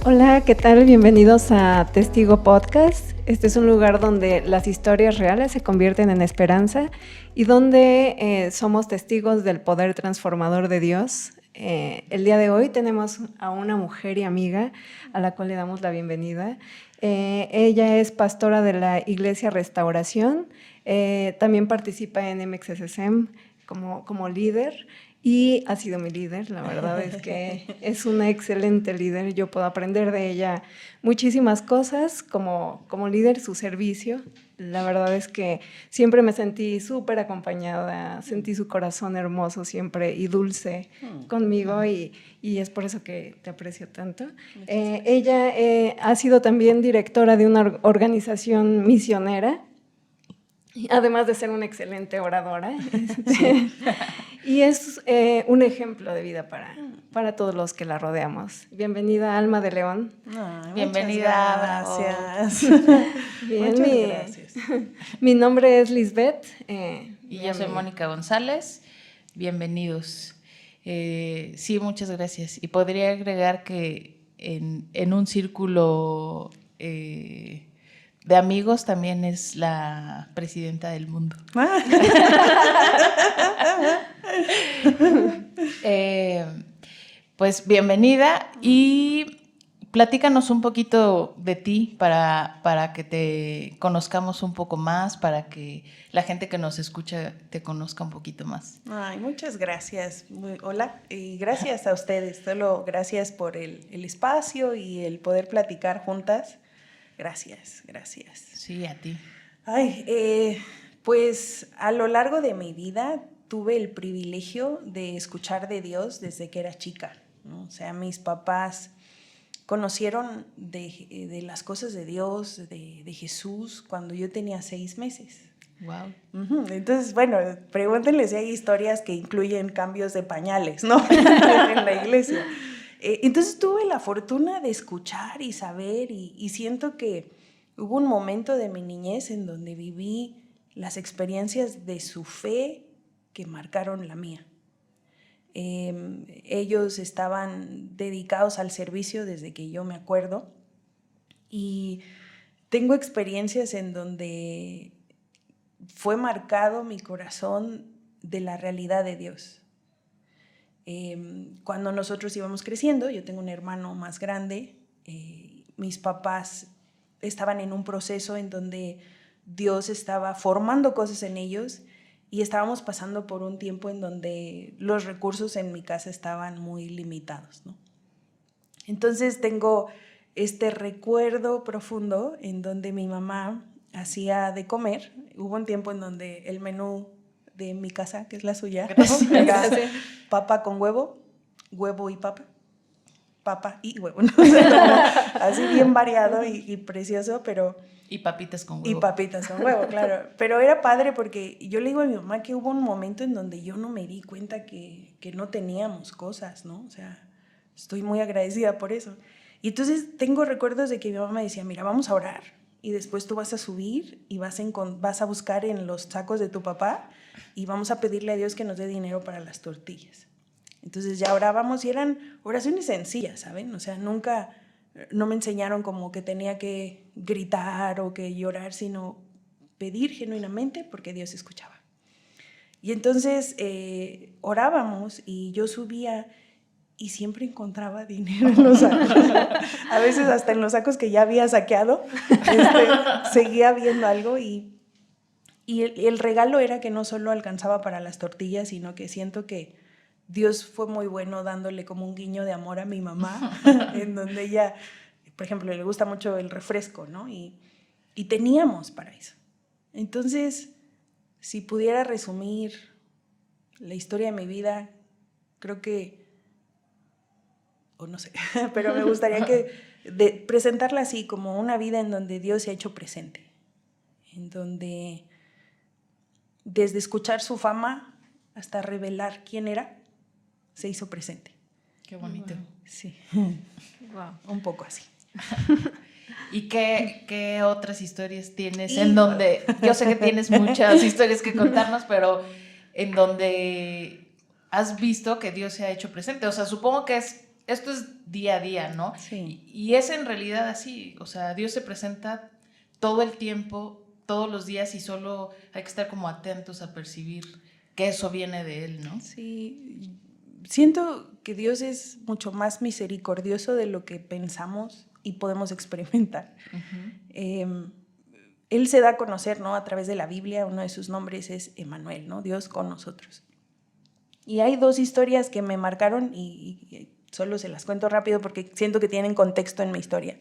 Hola, ¿qué tal? Bienvenidos a Testigo Podcast. Este es un lugar donde las historias reales se convierten en esperanza y donde somos testigos del poder transformador de Dios. El día de hoy tenemos a una mujer y amiga a la cual le damos la bienvenida. Ella es pastora de la Iglesia Restauración, también participa en MXSSM como líder. Y ha sido mi líder, la verdad es que es una excelente líder, yo puedo aprender de ella muchísimas cosas, como líder su servicio, la verdad es que siempre me sentí súper acompañada, sentí su corazón hermoso siempre y dulce conmigo y es por eso que te aprecio tanto. Ella ha sido también directora de una organización misionera, además de ser una excelente oradora. Sí. Y es un ejemplo de vida para todos los que la rodeamos. Bienvenida, Alma de León. Bienvenida. Gracias. Bien, muchas gracias. Mi nombre es Lisbeth. Y yo soy Mónica González. Bienvenidos. Sí, muchas gracias. Y podría agregar que en un círculo de amigos también es la presidenta del mundo. Pues bienvenida y platícanos un poquito de ti para que te conozcamos un poco más, para que la gente que nos escucha te conozca un poquito más. Ay, muchas gracias. Hola, y gracias a ustedes. Solo gracias por el espacio y el poder platicar juntas. Gracias. Sí, a ti. Ay, pues a lo largo de mi vida tuve el privilegio de escuchar de Dios desde que era chica, ¿no? O sea, mis papás conocieron de las cosas de Dios, de Jesús, cuando yo tenía 6 meses. Wow. Entonces, bueno, pregúntenle si hay historias que incluyen cambios de pañales, ¿no? en la iglesia. Entonces tuve la fortuna de escuchar y saber y siento que hubo un momento de mi niñez en donde viví las experiencias de su fe que marcaron la mía. Ellos estaban dedicados al servicio desde que yo me acuerdo y tengo experiencias en donde fue marcado mi corazón de la realidad de Dios. Cuando nosotros íbamos creciendo, yo tengo un hermano más grande, mis papás estaban en un proceso en donde Dios estaba formando cosas en ellos y estábamos pasando por un tiempo en donde los recursos en mi casa estaban muy limitados, ¿no? Entonces tengo este recuerdo profundo en donde mi mamá hacía de comer. Hubo un tiempo en donde el menú de mi casa, que es la suya, ¿no? Era papa con huevo y papa y huevo, ¿no? O sea, así bien variado y precioso, pero... Y papitas con huevo. Y papitas con huevo, claro. Pero era padre porque yo le digo a mi mamá que hubo un momento en donde yo no me di cuenta que no teníamos cosas, ¿no? O sea, estoy muy agradecida por eso. Y entonces tengo recuerdos de que mi mamá me decía, mira, vamos a orar y después tú vas a subir y vas a buscar en los sacos de tu papá y vamos a pedirle a Dios que nos dé dinero para las tortillas. Entonces ya orábamos y eran oraciones sencillas, ¿saben? O sea, no me enseñaron como que tenía que gritar o que llorar, sino pedir genuinamente porque Dios escuchaba. Y entonces orábamos y yo subía y siempre encontraba dinero en los sacos. A veces hasta en los sacos que ya había saqueado, seguía viendo algo y el regalo era que no solo alcanzaba para las tortillas, sino que siento que Dios fue muy bueno dándole como un guiño de amor a mi mamá, en donde ella, por ejemplo, le gusta mucho el refresco, ¿no? Y teníamos para eso. Entonces, si pudiera resumir la historia de mi vida, creo que, o no sé, pero me gustaría presentarla así, como una vida en donde Dios se ha hecho presente, en donde desde escuchar su fama hasta revelar quién era, se hizo presente. Qué bonito. Sí. Wow. Un poco así. ¿Y qué otras historias tienes en donde, yo sé que tienes muchas historias que contarnos, pero en donde has visto que Dios se ha hecho presente? O sea, supongo que es esto es día a día, ¿no? Sí. Y es en realidad así, o sea, Dios se presenta todo el tiempo, todos los días, y solo hay que estar como atentos a percibir que eso viene de Él, ¿no? Sí, siento que Dios es mucho más misericordioso de lo que pensamos y podemos experimentar. Él se da a conocer, ¿no? A través de la Biblia. Uno de sus nombres es Emmanuel, ¿no? Dios con nosotros. Y hay 2 historias que me marcaron y solo se las cuento rápido porque siento que tienen contexto en mi historia.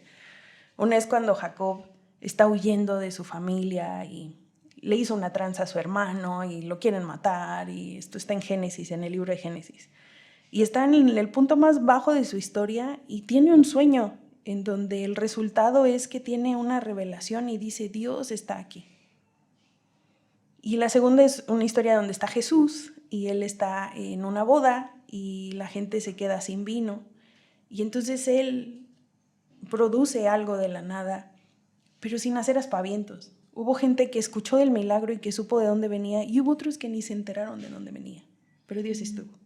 Una es cuando Jacob está huyendo de su familia y le hizo una tranza a su hermano y lo quieren matar, y esto está en Génesis, en el libro de Génesis. Y está en el punto más bajo de su historia y tiene un sueño en donde el resultado es que tiene una revelación y dice, Dios está aquí. Y la segunda es una historia donde está Jesús y él está en una boda y la gente se queda sin vino. Y entonces él produce algo de la nada, pero sin hacer aspavientos. Hubo gente que escuchó del milagro y que supo de dónde venía, y hubo otros que ni se enteraron de dónde venía, pero Dios estuvo.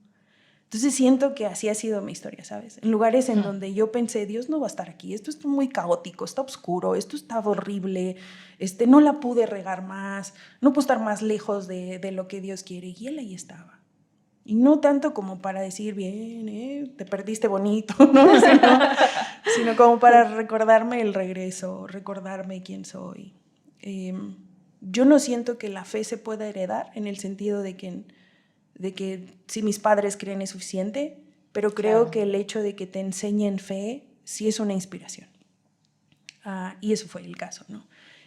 Entonces siento que así ha sido mi historia, ¿sabes? En lugares en donde yo pensé, Dios no va a estar aquí, esto está muy caótico, está oscuro, esto está horrible, no la pude regar más, no puedo estar más lejos de lo que Dios quiere, y Él ahí estaba. Y no tanto como para decir, bien, te perdiste bonito, ¿no? Sino como para recordarme el regreso, recordarme quién soy. Yo no siento que la fe se pueda heredar en el sentido de que si mis padres creen es suficiente, pero creo que el hecho de que te enseñen fe sí es una inspiración. Y eso fue el caso, ¿no?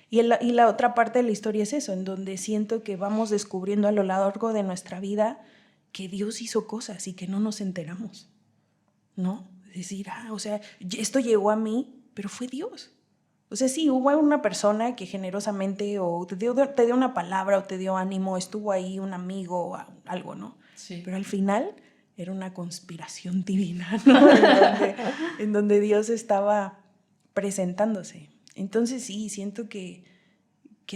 Y la otra parte de la historia es eso, en donde siento que vamos descubriendo a lo largo de nuestra vida que Dios hizo cosas y que no nos enteramos, ¿no? Es decir, o sea, esto llegó a mí, pero fue Dios. O sea, sí, hubo una persona que generosamente o te dio una palabra o te dio ánimo, estuvo ahí un amigo o algo, ¿no? Sí. Pero al final era una conspiración divina, ¿no? en donde Dios estaba presentándose. Entonces sí, siento que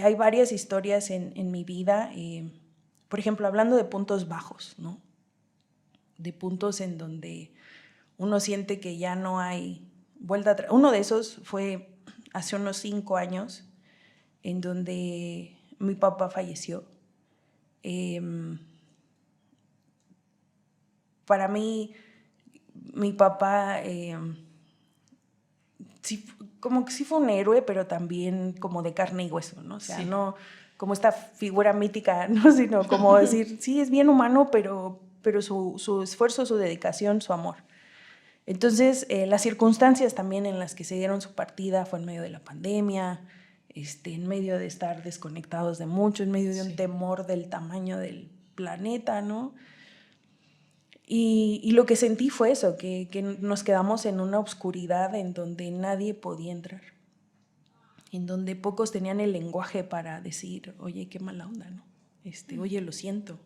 hay varias historias en mi vida, por ejemplo, hablando de puntos bajos, ¿no? De puntos en donde uno siente que ya no hay vuelta atrás. Uno de esos fue hace unos 5 años, en donde mi papá falleció. Para mí, mi papá sí, como que sí fue un héroe, pero también como de carne y hueso, ¿no? O sea, no como esta figura mítica, ¿no? Sino como decir, sí, es bien humano, pero su esfuerzo, su dedicación, su amor. Entonces, las circunstancias también en las que se dieron su partida fue en medio de la pandemia, en medio de estar desconectados de mucho, en medio de un temor del tamaño del planeta, ¿no? Y lo que sentí fue eso, que nos quedamos en una oscuridad en donde nadie podía entrar, en donde pocos tenían el lenguaje para decir, oye, qué mala onda, ¿no? Oye, lo siento.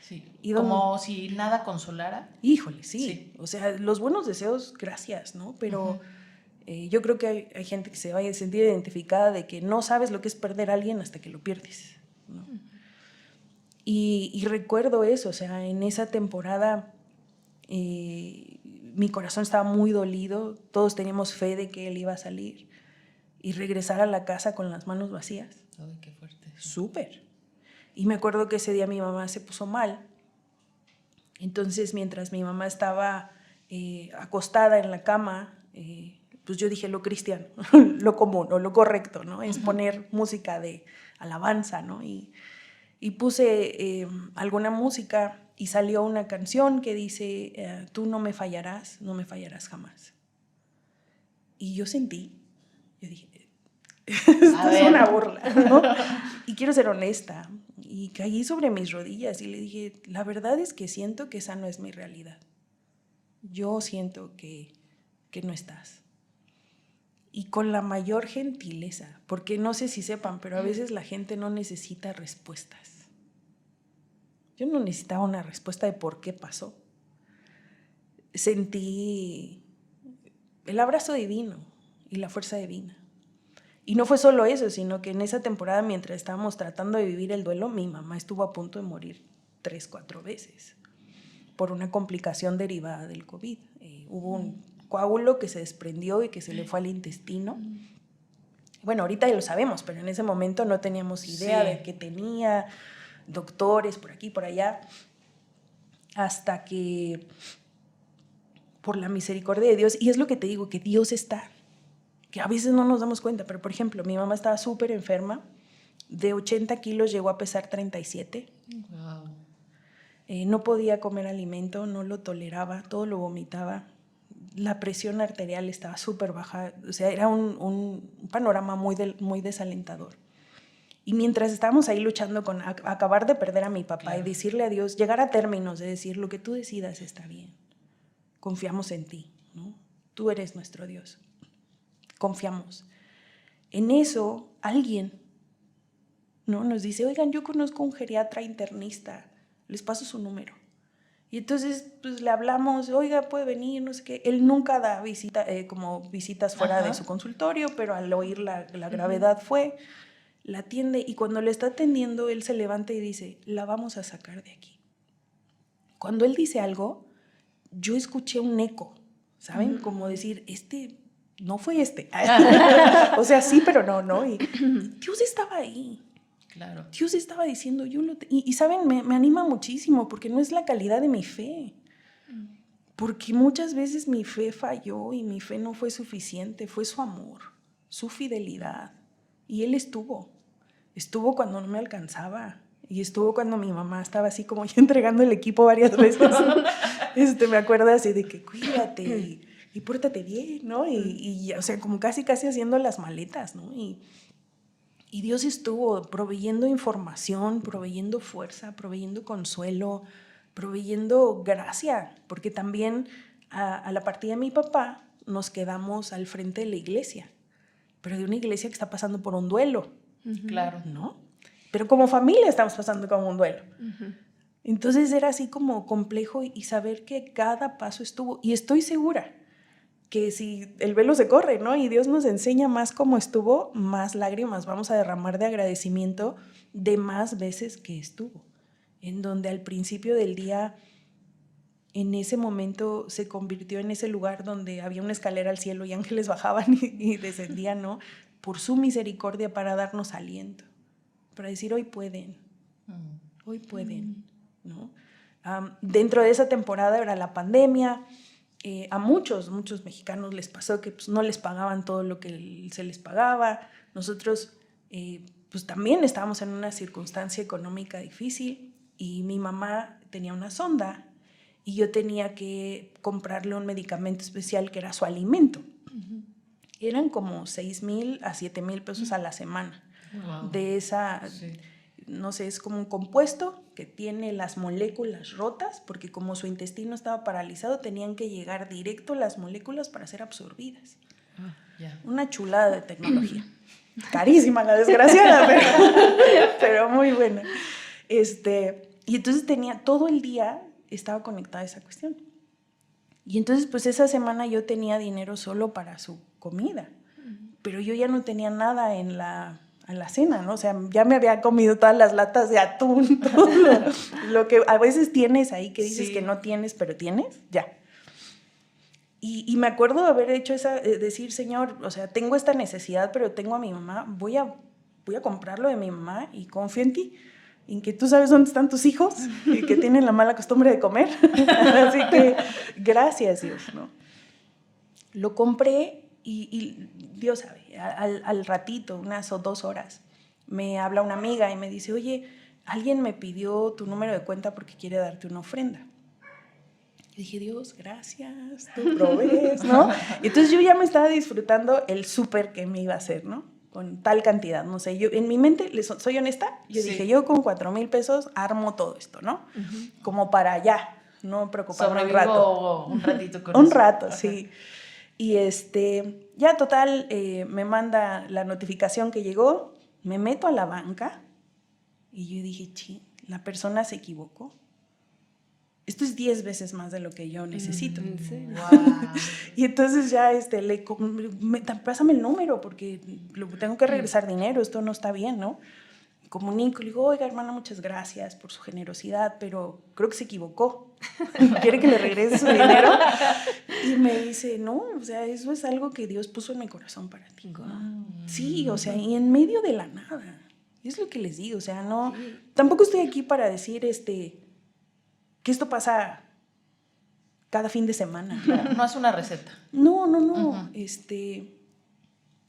Sí. Como si nada consolara. Híjole, sí. O sea, los buenos deseos, gracias, ¿no? Pero yo creo que hay gente que se va a sentir identificada de que no sabes lo que es perder a alguien hasta que lo pierdes, ¿no? Y recuerdo eso, o sea, en esa temporada mi corazón estaba muy dolido, todos teníamos fe de que él iba a salir, y regresar a la casa con las manos vacías. Ay, qué fuerte. Súper. Y me acuerdo que ese día mi mamá se puso mal. Entonces, mientras mi mamá estaba acostada en la cama, pues yo dije lo cristiano, lo común o lo correcto, ¿no? Es poner música de alabanza, ¿no? Y puse alguna música y salió una canción que dice, tú no me fallarás jamás. Y yo sentí, yo dije, esto es una burla, ¿no? Y quiero ser honesta. Y caí sobre mis rodillas y le dije, la verdad es que siento que esa no es mi realidad. Yo siento que no estás. Y con la mayor gentileza, porque no sé si sepan, pero a veces la gente no necesita respuestas. Yo no necesitaba una respuesta de por qué pasó. Sentí el abrazo divino y la fuerza divina. Y no fue solo eso, sino que en esa temporada, mientras estábamos tratando de vivir el duelo, mi mamá estuvo a punto de morir 3, 4 veces. por una complicación derivada del COVID. Hubo un coágulo que se desprendió y que se le fue al intestino. Bueno, ahorita ya lo sabemos, pero en ese momento no teníamos idea de qué tenía, doctores por aquí, por allá, hasta que, por la misericordia de Dios, y es lo que te digo, que Dios está, que a veces no nos damos cuenta, pero por ejemplo, mi mamá estaba súper enferma, de 80 kilos llegó a pesar 37. Wow. No podía comer alimento, no lo toleraba, todo lo vomitaba. La presión arterial estaba súper baja, o sea, era un panorama muy desalentador. Y mientras estábamos ahí luchando con acabar de perder a mi papá y decirle a Dios, llegar a términos de decir, lo que tú decidas está bien, confiamos en ti, ¿no? Tú eres nuestro Dios, confiamos. En eso, alguien, ¿no?, nos dice, oigan, yo conozco un geriatra internista, les paso su número. Y entonces pues le hablamos, oiga, puede venir, no sé qué. Él nunca da como visitas fuera de su consultorio, pero al oír la gravedad fue, la atiende, y cuando le está atendiendo, él se levanta y dice, la vamos a sacar de aquí. Cuando él dice algo, yo escuché un eco, ¿saben? Como decir, no fue este. O sea, sí, pero no. Y Dios estaba ahí. Claro. Dios estaba diciendo, y saben, me anima muchísimo, porque no es la calidad de mi fe, porque muchas veces mi fe falló y mi fe no fue suficiente, fue su amor, su fidelidad, y Él estuvo cuando no me alcanzaba, y estuvo cuando mi mamá estaba así como yo entregando el equipo varias veces. Me acuerdo así de que cuídate y pórtate bien, ¿no? Y o sea, como casi haciendo las maletas, ¿no? Y Dios estuvo proveyendo información, proveyendo fuerza, proveyendo consuelo, proveyendo gracia, porque también a la partida de mi papá nos quedamos al frente de la iglesia, pero de una iglesia que está pasando por un duelo. Claro. ¿No? Pero como familia estamos pasando como un duelo. Entonces era así como complejo, y saber que cada paso estuvo, y estoy segura que si el velo se corre, ¿no?, y Dios nos enseña más cómo estuvo, más lágrimas vamos a derramar de agradecimiento de más veces que estuvo, en donde al principio del día, en ese momento se convirtió en ese lugar donde había una escalera al cielo y ángeles bajaban y descendían, ¿no?, por su misericordia, para darnos aliento, para decir, hoy pueden, ¿no? Dentro de esa temporada era la pandemia. A muchos mexicanos les pasó que pues, no les pagaban todo lo que se les pagaba. Nosotros pues también estábamos en una circunstancia económica difícil, y mi mamá tenía una sonda y yo tenía que comprarle un medicamento especial que era su alimento. Eran como 6,000 a 7,000 pesos a la semana. Wow. De esa... Sí. No sé, es como un compuesto que tiene las moléculas rotas, porque como su intestino estaba paralizado, tenían que llegar directo las moléculas para ser absorbidas. Una chulada de tecnología. Carísima la desgraciada, pero muy buena. Y entonces todo el día estaba conectada a esa cuestión. Y entonces pues esa semana yo tenía dinero solo para su comida, pero yo ya no tenía nada a la cena, ¿no? O sea, ya me había comido todas las latas de atún, todo lo que a veces tienes ahí que dices que no tienes, pero tienes, ya. Y me acuerdo de haber hecho decir, Señor, o sea, tengo esta necesidad, pero tengo a mi mamá, voy a comprarlo de mi mamá y confío en ti, en que tú sabes dónde están tus hijos y que tienen la mala costumbre de comer. Así que gracias, Dios, ¿no? Lo compré. Y Dios sabe, al ratito, unas 2 horas, me habla una amiga y me dice, oye, alguien me pidió tu número de cuenta porque quiere darte una ofrenda. Y dije, Dios, gracias, tú provees, ¿no? Entonces yo ya me estaba disfrutando el súper que me iba a hacer, ¿no? Con tal cantidad, no sé, yo en mi mente, soy honesta, yo dije, yo con 4,000 pesos armo todo esto, ¿no? Como para ya, no preocuparme un rato. Un ratito con un eso. rato, sí. Y ya total, me manda la notificación que llegó, me meto a la banca y yo dije, la persona se equivocó. Esto es 10 veces más de lo que yo necesito. Wow. Y entonces ya pásame el número porque tengo que regresar dinero, esto no está bien, ¿no? Comunico, le digo, oiga, hermana, muchas gracias por su generosidad, pero creo que se equivocó. quiere que le regrese su dinero. Y me dice, no, o sea, eso es algo que Dios puso en mi corazón para ti. Sí, o sea, y en medio de la nada. Es lo que les digo, o sea, no, tampoco estoy aquí para decir que esto pasa cada fin de semana. No es una receta. No.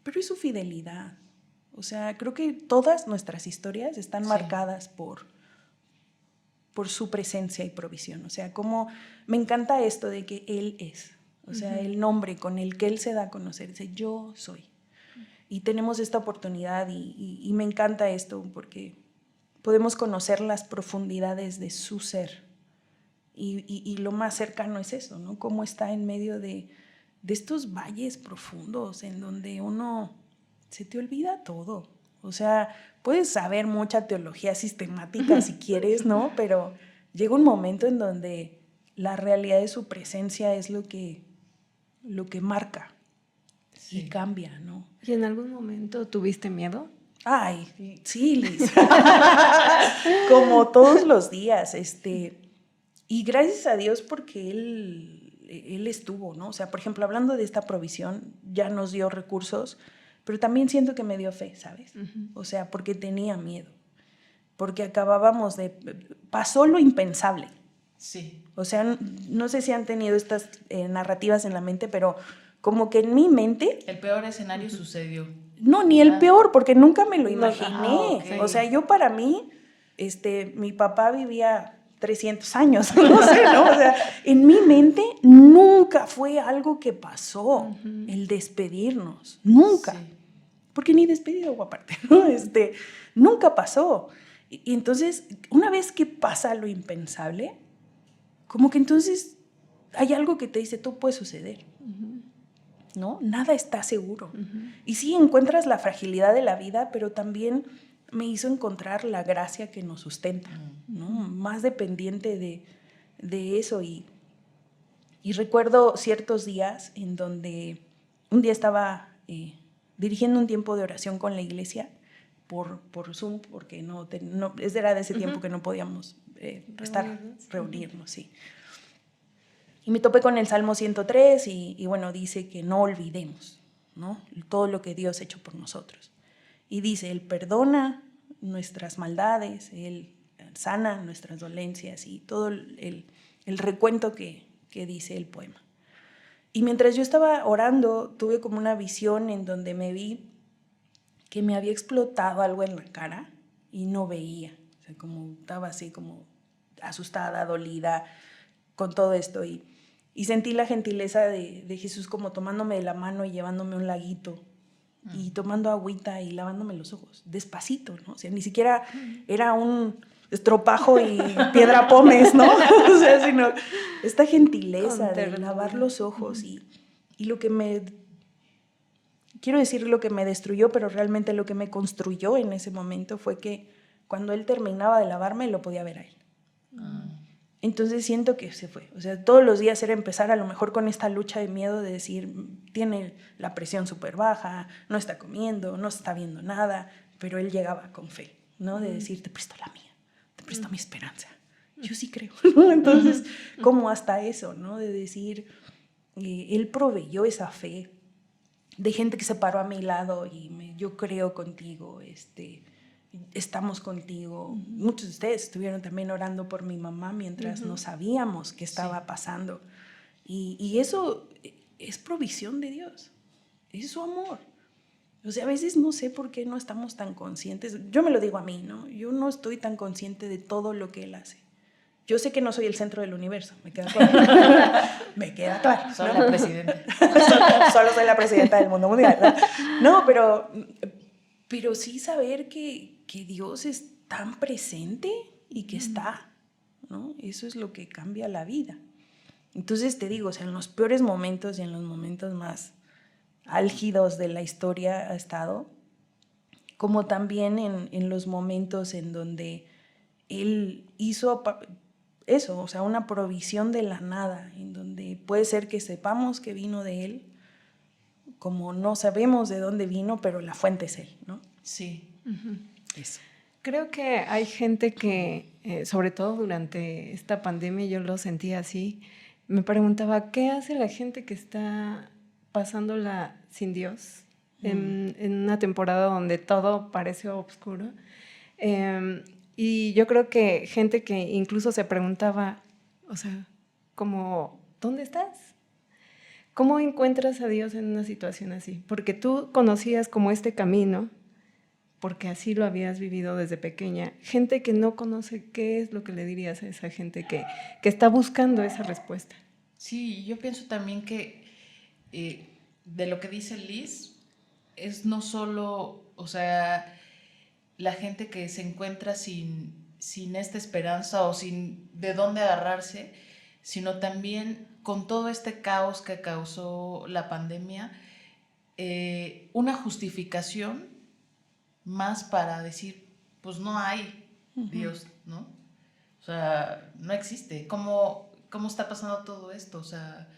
Pero es su fidelidad. O sea, creo que todas nuestras historias están marcadas por su presencia y provisión. O sea, como me encanta esto de que Él es. O sea, el nombre con el que Él se da a conocer. Dice, yo soy. Y tenemos esta oportunidad y me encanta esto porque podemos conocer las profundidades de su ser. Y lo más cercano es eso, ¿no? Cómo está en medio de estos valles profundos en donde uno se te olvida todo. O sea, puedes saber mucha teología sistemática si quieres, ¿no? Pero llega un momento en donde la realidad de su presencia es lo que marca y cambia, ¿no? ¿Y en algún momento tuviste miedo? Ay, sí, Liz. Como todos los días, y gracias a Dios porque Él estuvo, ¿no? O sea, por ejemplo, hablando de esta provisión, ya nos dio recursos, pero también siento que me dio fe, ¿sabes? O sea, porque tenía miedo, porque pasó lo impensable. Sí. O sea, no sé si han tenido estas narrativas en la mente, pero como que en mi mente... El peor escenario sucedió. No, ni el peor, porque nunca me lo imaginé. Okay. O sea, yo para mí, mi papá vivía 300 años, no sé, ¿no? O sea, en mi mente nunca fue algo que pasó el despedirnos, nunca. Sí. Porque ni despedido o aparte, ¿no? Nunca pasó. Y entonces, una vez que pasa lo impensable, como que entonces hay algo que te dice, todo puede suceder. ¿No? Nada está seguro. Y sí, encuentras la fragilidad de la vida, pero también me hizo encontrar la gracia que nos sustenta, ¿no? Más dependiente de eso. Y recuerdo ciertos días en donde un día estaba dirigiendo un tiempo de oración con la iglesia por Zoom, porque era de ese tiempo que no podíamos reunirnos, sí. Y me topé con el Salmo 103 y bueno, dice que no olvidemos, ¿no? Todo lo que Dios ha hecho por nosotros. Y dice, Él perdona nuestras maldades, Él sana nuestras dolencias y todo el recuento que dice el poema. Y mientras yo estaba orando, tuve como una visión en donde me vi que me había explotado algo en la cara y no veía. O sea, como estaba así como asustada, dolida con todo esto y sentí la gentileza de Jesús como tomándome de la mano y llevándome a un laguito y tomando agüita y lavándome los ojos, despacito, ¿no? O sea, ni siquiera era un estropajo y piedra pómez, ¿no? O sea, sino esta gentileza de lavar los ojos y lo que quiero decir lo que me destruyó, pero realmente lo que me construyó en ese momento fue que cuando Él terminaba de lavarme lo podía ver a Él. Entonces siento que se fue. O sea, todos los días era empezar a lo mejor con esta lucha de miedo de decir, tiene la presión súper baja, no está comiendo, no está viendo nada, pero Él llegaba con fe, ¿no? De decir, te presto la mía, te presto mi esperanza. Yo sí creo, ¿no? Entonces, como hasta eso, ¿no? De decir, Él proveyó esa fe de gente que se paró a mi lado y yo creo contigo, estamos contigo. Muchos de ustedes estuvieron también orando por mi mamá mientras no sabíamos qué estaba pasando. Y eso es provisión de Dios. Es su amor. O sea, a veces no sé por qué no estamos tan conscientes. Yo me lo digo a mí, ¿no? Yo no estoy tan consciente de todo lo que Él hace. Yo sé que no soy el centro del universo, me queda claro. Me queda claro. Soy la presidenta. Solo soy la presidenta del mundo mundial. No, pero sí saber que Dios es tan presente y que está, ¿no? Eso es lo que cambia la vida. Entonces te digo, o sea, en los peores momentos y en los momentos más álgidos de la historia ha estado, como también en los momentos en donde Él hizo eso, o sea, una provisión de la nada, en donde puede ser que sepamos que vino de Él, como no sabemos de dónde vino, pero la fuente es Él, ¿no? Sí. Eso. Creo que hay gente que, sobre todo durante esta pandemia, yo lo sentía así, me preguntaba, ¿qué hace la gente que está pasándola sin Dios en una temporada donde todo parece oscuro? Y yo creo que gente que incluso se preguntaba, o sea, como, ¿dónde estás? ¿Cómo encuentras a Dios en una situación así? Porque tú conocías como este camino, porque así lo habías vivido desde pequeña. Gente que no conoce, ¿qué es lo que le dirías a esa gente que está buscando esa respuesta? Sí, yo pienso también que de lo que dice Liz, es no solo, o sea, la gente que se encuentra sin esta esperanza o sin de dónde agarrarse, sino también con todo este caos que causó la pandemia, una justificación más para decir, pues no hay Dios, ¿no? O sea, no existe. ¿Cómo está pasando todo esto? O sea...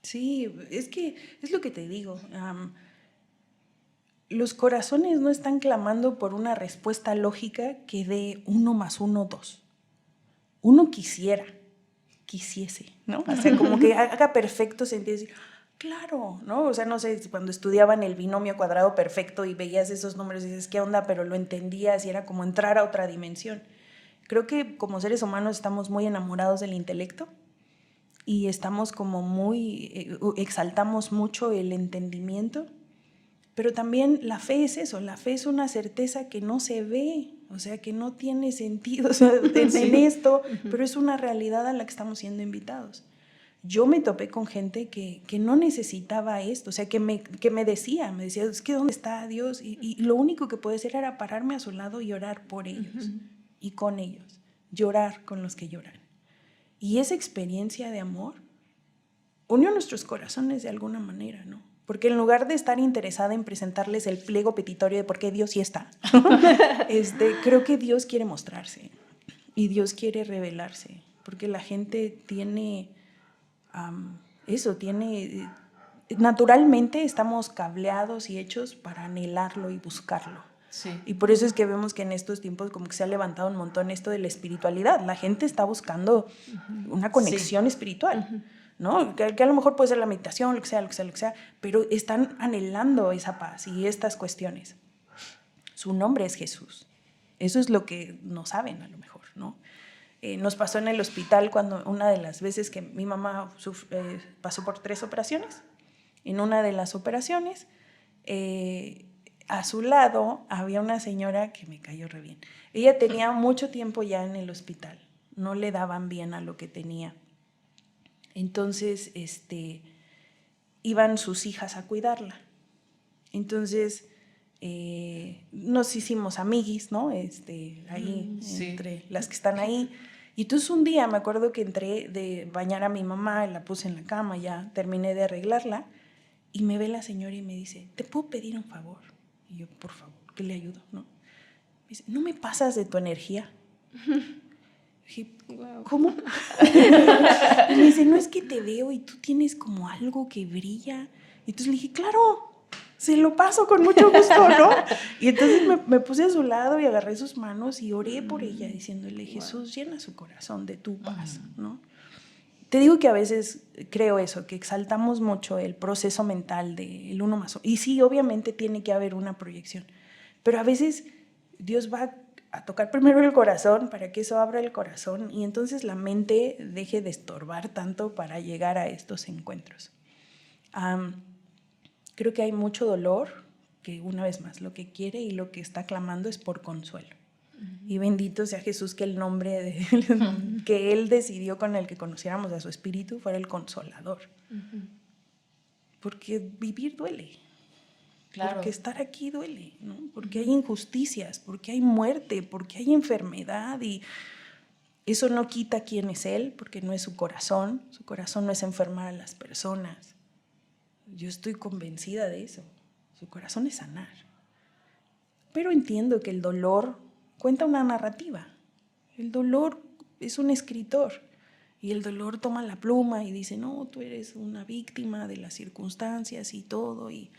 Sí, es que es lo que te digo. Los corazones no están clamando por una respuesta lógica que dé 1 más 1, 2. Uno quisiese, ¿no? O sea, como que haga perfecto sentido, decir, claro, ¿no? O sea, no sé, cuando estudiaban el binomio cuadrado perfecto y veías esos números y dices, ¿qué onda? Pero lo entendías y era como entrar a otra dimensión. Creo que como seres humanos estamos muy enamorados del intelecto y estamos como muy, exaltamos mucho el entendimiento, pero también la fe es eso, la fe es una certeza que no se ve, o sea, que no tiene sentido, o sea, en esto, pero es una realidad a la que estamos siendo invitados. Yo me topé con gente que no necesitaba esto, o sea, que me decía, es que ¿dónde está Dios? Y lo único que puede hacer era pararme a su lado y orar por ellos y con ellos, llorar con los que lloran. Y esa experiencia de amor unió nuestros corazones de alguna manera, ¿no? Porque en lugar de estar interesada en presentarles el pliego petitorio de por qué Dios sí está, creo que Dios quiere mostrarse y Dios quiere revelarse, porque la gente tiene naturalmente estamos cableados y hechos para anhelarlo y buscarlo. Sí. Y por eso es que vemos que en estos tiempos como que se ha levantado un montón esto de la espiritualidad. La gente está buscando una conexión espiritual, ¿no? Que a lo mejor puede ser la meditación, lo que sea, pero están anhelando esa paz y estas cuestiones. Su nombre es Jesús. Eso es lo que no saben a lo mejor, ¿no? Nos pasó en el hospital cuando una de las veces que mi mamá pasó por 3 operaciones. En una de las operaciones, a su lado había una señora que me cayó re bien. Ella tenía mucho tiempo ya en el hospital, no le daban bien a lo que tenía. Entonces, iban sus hijas a cuidarla. Entonces, nos hicimos amiguis, ¿no? Ahí, entre las que están ahí. Y entonces un día me acuerdo que entré de bañar a mi mamá, la puse en la cama, ya terminé de arreglarla, y me ve la señora y me dice, ¿te puedo pedir un favor? Y yo, por favor, ¿qué le ayudo? ¿No? Me dice, ¿no me pasas de tu energía? Dije, ¿cómo? Y me dice, no, es que te veo y tú tienes como algo que brilla. Y entonces le dije, claro, se lo paso con mucho gusto, ¿no? Y entonces me puse a su lado y agarré sus manos y oré por ella, diciéndole, Jesús, llena su corazón de tu paz, ¿no? Te digo que a veces creo eso, que exaltamos mucho el proceso mental del 1 más 1. Y sí, obviamente tiene que haber una proyección, pero a veces Dios va a tocar primero el corazón para que eso abra el corazón y entonces la mente deje de estorbar tanto para llegar a estos encuentros. Creo que hay mucho dolor, que una vez más lo que quiere y lo que está clamando es por consuelo. Y bendito sea Jesús que el nombre que Él decidió con el que conociéramos a su Espíritu fuera el Consolador. Porque vivir duele. Claro. Porque estar aquí duele, ¿no? Porque hay injusticias, porque hay muerte, porque hay enfermedad y eso no quita quién es Él, porque no es su corazón no es enfermar a las personas. Yo estoy convencida de eso, su corazón es sanar. Pero entiendo que el dolor cuenta una narrativa, el dolor es un escritor y el dolor toma la pluma y dice, no, tú eres una víctima de las circunstancias y todo, y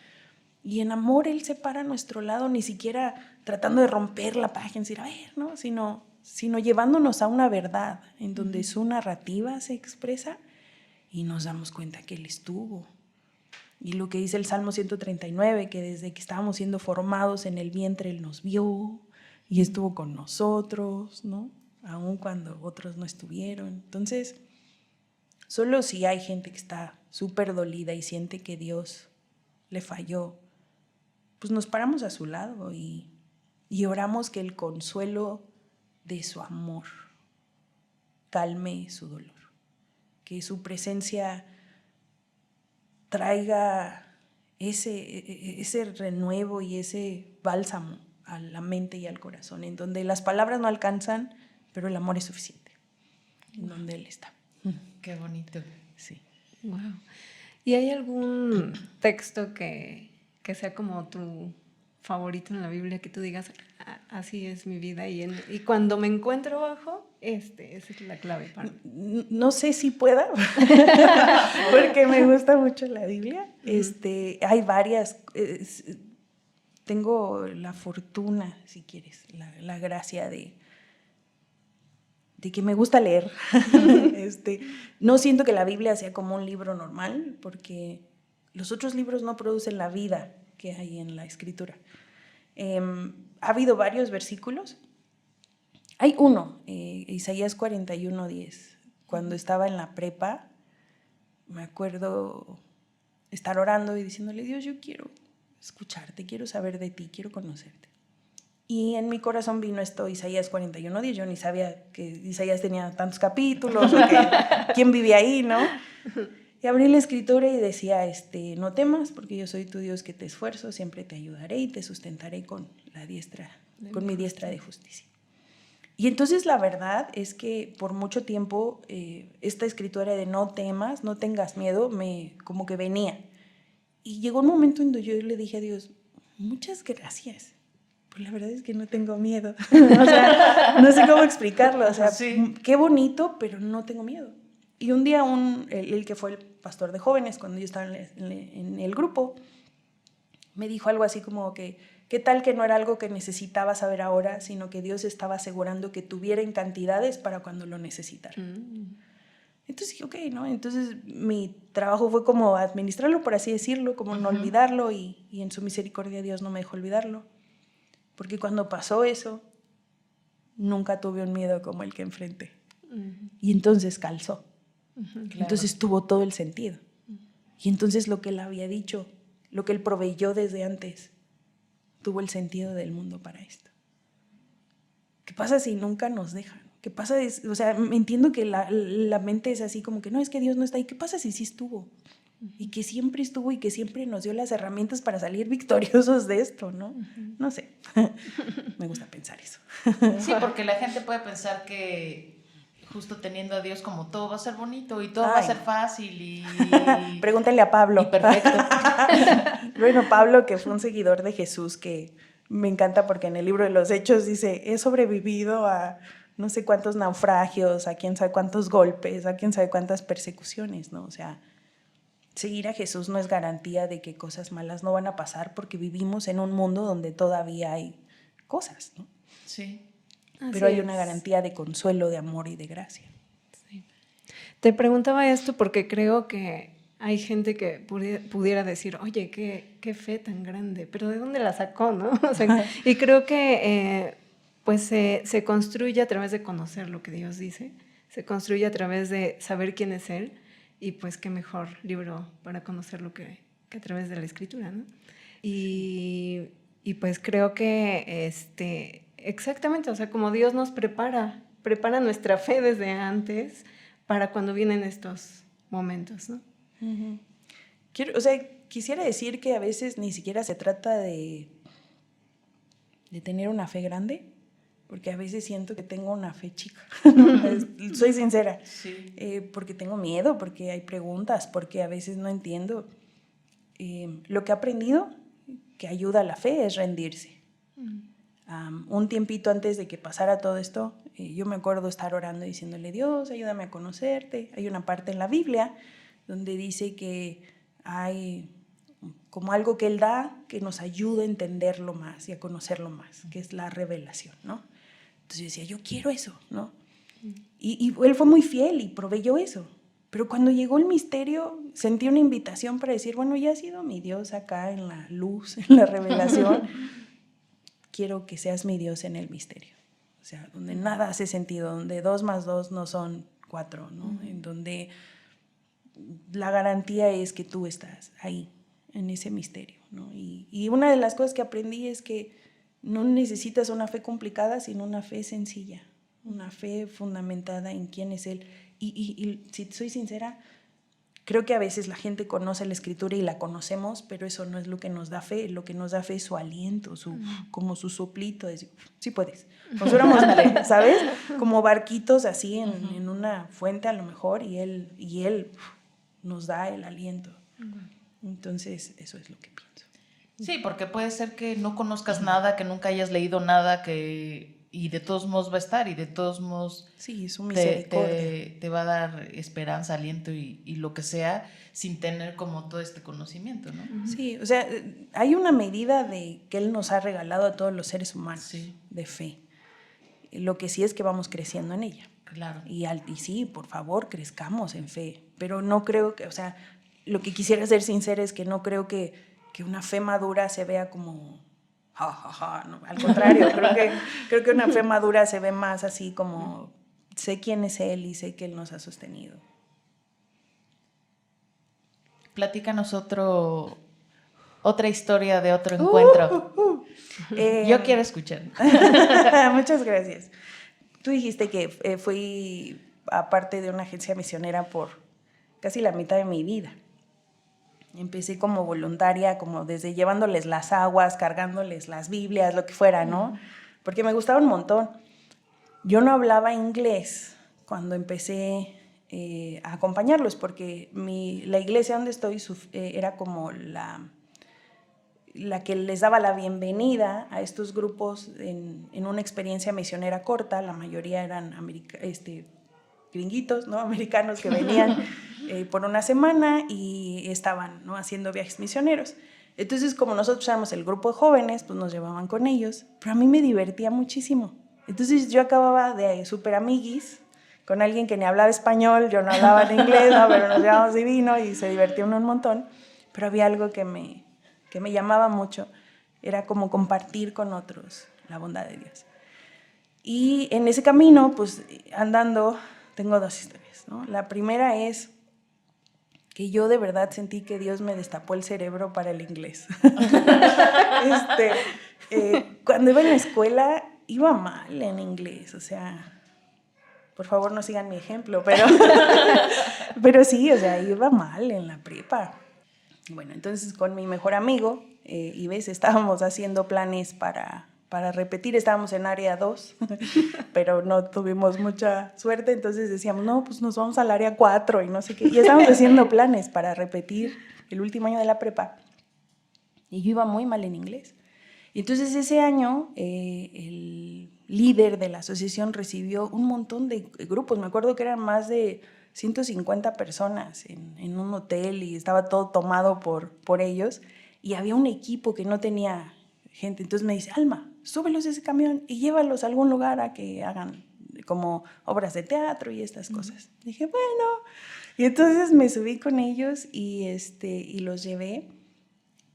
Y en amor Él se para a nuestro lado, ni siquiera tratando de romper la página, decir, a ver, ¿no? Sino llevándonos a una verdad en donde su narrativa se expresa y nos damos cuenta que Él estuvo. Y lo que dice el Salmo 139, que desde que estábamos siendo formados en el vientre Él nos vio y estuvo con nosotros, ¿no? Aun cuando otros no estuvieron. Entonces, solo si hay gente que está súper dolida y siente que Dios le falló, pues nos paramos a su lado y oramos que el consuelo de su amor calme su dolor, que su presencia traiga ese renuevo y ese bálsamo a la mente y al corazón, en donde las palabras no alcanzan, pero el amor es suficiente, en donde Él está. Qué bonito. Sí. Wow. ¿Y hay algún texto que sea como tu favorito en la Biblia, que tú digas, así es mi vida, y cuando me encuentro bajo, esa es la clave para mí? No sé si pueda, porque me gusta mucho la Biblia. Hay varias. Tengo la fortuna, si quieres, la gracia de que me gusta leer. No siento que la Biblia sea como un libro normal, porque los otros libros no producen la vida que hay en la Escritura. Ha habido varios versículos. Hay uno, Isaías 41:10. Cuando estaba en la prepa, me acuerdo estar orando y diciéndole, Dios, yo quiero escucharte, quiero saber de ti, quiero conocerte. Y en mi corazón vino esto, Isaías 41:10. Yo ni sabía que Isaías tenía tantos capítulos, o que quién vivía ahí, ¿no? Y abrí la escritura y decía, no temas, porque yo soy tu Dios que te esfuerzo, siempre te ayudaré y te sustentaré con mi diestra de justicia. Y entonces la verdad es que por mucho tiempo esta escritura de no temas, no tengas miedo, como que venía. Y llegó un momento en donde yo le dije a Dios, muchas gracias. Pues la verdad es que no tengo miedo. O sea, no sé cómo explicarlo. O sea, sí, qué bonito, pero no tengo miedo. Y un día el que fue el pastor de jóvenes, cuando yo estaba en el grupo, me dijo algo así como que, ¿qué tal que no era algo que necesitaba saber ahora, sino que Dios estaba asegurando que tuviera en cantidades para cuando lo necesitara? Entonces dije, ok, ¿no? Entonces mi trabajo fue como administrarlo, por así decirlo, como no olvidarlo, y en su misericordia Dios no me dejó olvidarlo. Porque cuando pasó eso, nunca tuve un miedo como el que enfrenté. Y entonces calzó. Claro. Entonces tuvo todo el sentido. Y entonces lo que Él había dicho, lo que Él proveyó desde antes, tuvo el sentido del mundo para esto. ¿Qué pasa si nunca nos dejan? ¿Qué pasa? O sea, entiendo que la mente es así como que no, es que Dios no está ahí. ¿Qué pasa si sí estuvo? Y que siempre estuvo y que siempre nos dio las herramientas para salir victoriosos de esto, ¿no? No sé, me gusta pensar eso. Sí, porque la gente puede pensar que justo teniendo a Dios como todo va a ser bonito y todo va a ser fácil y... Pregúntale a Pablo. Y perfecto. Bueno, Pablo, que fue un seguidor de Jesús, que me encanta porque en el libro de los Hechos dice, he sobrevivido a no sé cuántos naufragios, a quién sabe cuántos golpes, a quién sabe cuántas persecuciones, ¿no? O sea, seguir a Jesús no es garantía de que cosas malas no van a pasar, porque vivimos en un mundo donde todavía hay cosas, ¿no? Sí. Pero hay una garantía de consuelo, de amor y de gracia. Sí. Te preguntaba esto porque creo que hay gente que pudiera decir, oye, qué fe tan grande, pero ¿de dónde la sacó, no? O sea, y creo que pues se construye a través de conocer lo que Dios dice, se construye a través de saber quién es Él, y pues qué mejor libro para conocerlo que a través de la Escritura, ¿no? Y pues creo que exactamente, o sea, como Dios nos prepara nuestra fe desde antes para cuando vienen estos momentos, ¿no? Uh-huh. Quisiera decir que a veces ni siquiera se trata de tener una fe grande, porque a veces siento que tengo una fe chica. Soy sincera. Sí. Porque tengo miedo, porque hay preguntas, porque a veces no entiendo. Lo que he aprendido que ayuda a la fe es rendirse. Un tiempito antes de que pasara todo esto, yo me acuerdo estar orando y diciéndole, Dios, ayúdame a conocerte. Hay una parte en la Biblia donde dice que hay como algo que Él da, que nos ayuda a entenderlo más y a conocerlo más, que es la revelación, ¿no? Entonces yo decía, yo quiero eso, ¿no? Y Él fue muy fiel y proveyó eso. Pero cuando llegó el misterio, sentí una invitación para decir, bueno, ya has sido mi Dios acá en la luz, en la revelación. Quiero que seas mi Dios en el misterio. O sea, donde nada hace sentido, donde 2 más 2 no son 4, ¿no? En donde la garantía es que tú estás ahí, en ese misterio, ¿no? Y una de las cosas que aprendí es que no necesitas una fe complicada, sino una fe sencilla, una fe fundamentada en quién es Él. Y si soy sincera, creo que a veces la gente conoce la Escritura y la conocemos, pero eso no es lo que nos da fe. Lo que nos da fe es su aliento, como su soplito, de decir, sí puedes. Nos fuéramos, ¿sabes? Como barquitos así en una fuente a lo mejor, y él nos da el aliento. Entonces, eso es lo que pienso. Sí, porque puede ser que no conozcas nada, que nunca hayas leído nada, y de todos modos va a estar, y de todos modos sí, su misericordia te va a dar esperanza, aliento y lo que sea, sin tener como todo este conocimiento, ¿no? Sí, o sea, hay una medida de que Él nos ha regalado a todos los seres humanos, sí, de fe. Lo que sí es que vamos creciendo en ella. Claro. Y sí, por favor, crezcamos en fe. Pero no creo que, o sea, lo que quisiera ser sincera es que no creo que una fe madura se vea como no, al contrario, creo que una fe madura se ve más así como sé quién es Él y sé que Él nos ha sostenido. Platícanos otra historia de otro encuentro. Yo quiero escuchar. Muchas gracias. Tú dijiste que fui aparte de una agencia misionera por casi la mitad de mi vida. Empecé como voluntaria, como desde llevándoles las aguas, cargándoles las Biblias, lo que fuera, ¿no? Porque me gustaba un montón. Yo no hablaba inglés cuando empecé a acompañarlos, porque la iglesia donde estoy era como la que les daba la bienvenida a estos grupos en una experiencia misionera corta. La mayoría eran gringuitos, ¿no? Americanos que venían por una semana y estaban, ¿no? haciendo viajes misioneros. Entonces, como nosotros éramos el grupo de jóvenes, pues nos llevaban con ellos, pero a mí me divertía muchísimo. Entonces yo acababa de súper amiguis con alguien que ni hablaba español, yo no hablaba en inglés, ¿no? Pero nos llevábamos divino y se divertía uno un montón. Pero había algo que me llamaba mucho, era como compartir con otros la bondad de Dios. Y en ese camino, pues andando, tengo 2 historias, ¿no? La primera es que yo de verdad sentí que Dios me destapó el cerebro para el inglés. Cuando iba en la escuela, iba mal en inglés, o sea, por favor no sigan mi ejemplo, pero sí, o sea, iba mal en la prepa. Bueno, entonces con mi mejor amigo, Ives, estábamos haciendo planes para repetir. Estábamos en área 2, pero no tuvimos mucha suerte, entonces decíamos, no, pues nos vamos al área 4 y no sé qué. Y estábamos haciendo planes para repetir el último año de la prepa. Y yo iba muy mal en inglés. Y entonces ese año el líder de la asociación recibió un montón de grupos. Me acuerdo que eran más de 150 personas en un hotel y estaba todo tomado por ellos. Y había un equipo que no tenía gente. Entonces me dice, Alma, súbelos a ese camión y llévalos a algún lugar a que hagan como obras de teatro y estas cosas. Dije, bueno. Y entonces me subí con ellos y los llevé.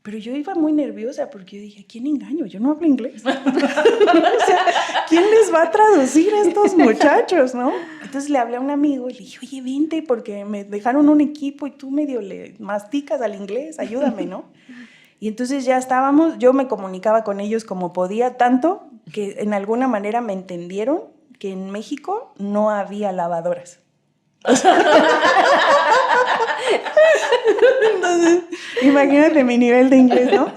Pero yo iba muy nerviosa porque yo dije, ¿a quién engaño? Yo no hablo inglés. O sea, ¿quién les va a traducir a estos muchachos, no? Entonces le hablé a un amigo y le dije, oye, vente porque me dejaron un equipo y tú medio le masticas al inglés, ayúdame, ¿no? Y entonces ya estábamos, yo me comunicaba con ellos como podía, tanto que en alguna manera me entendieron que en México no había lavadoras. Entonces, imagínate mi nivel de inglés, ¿no?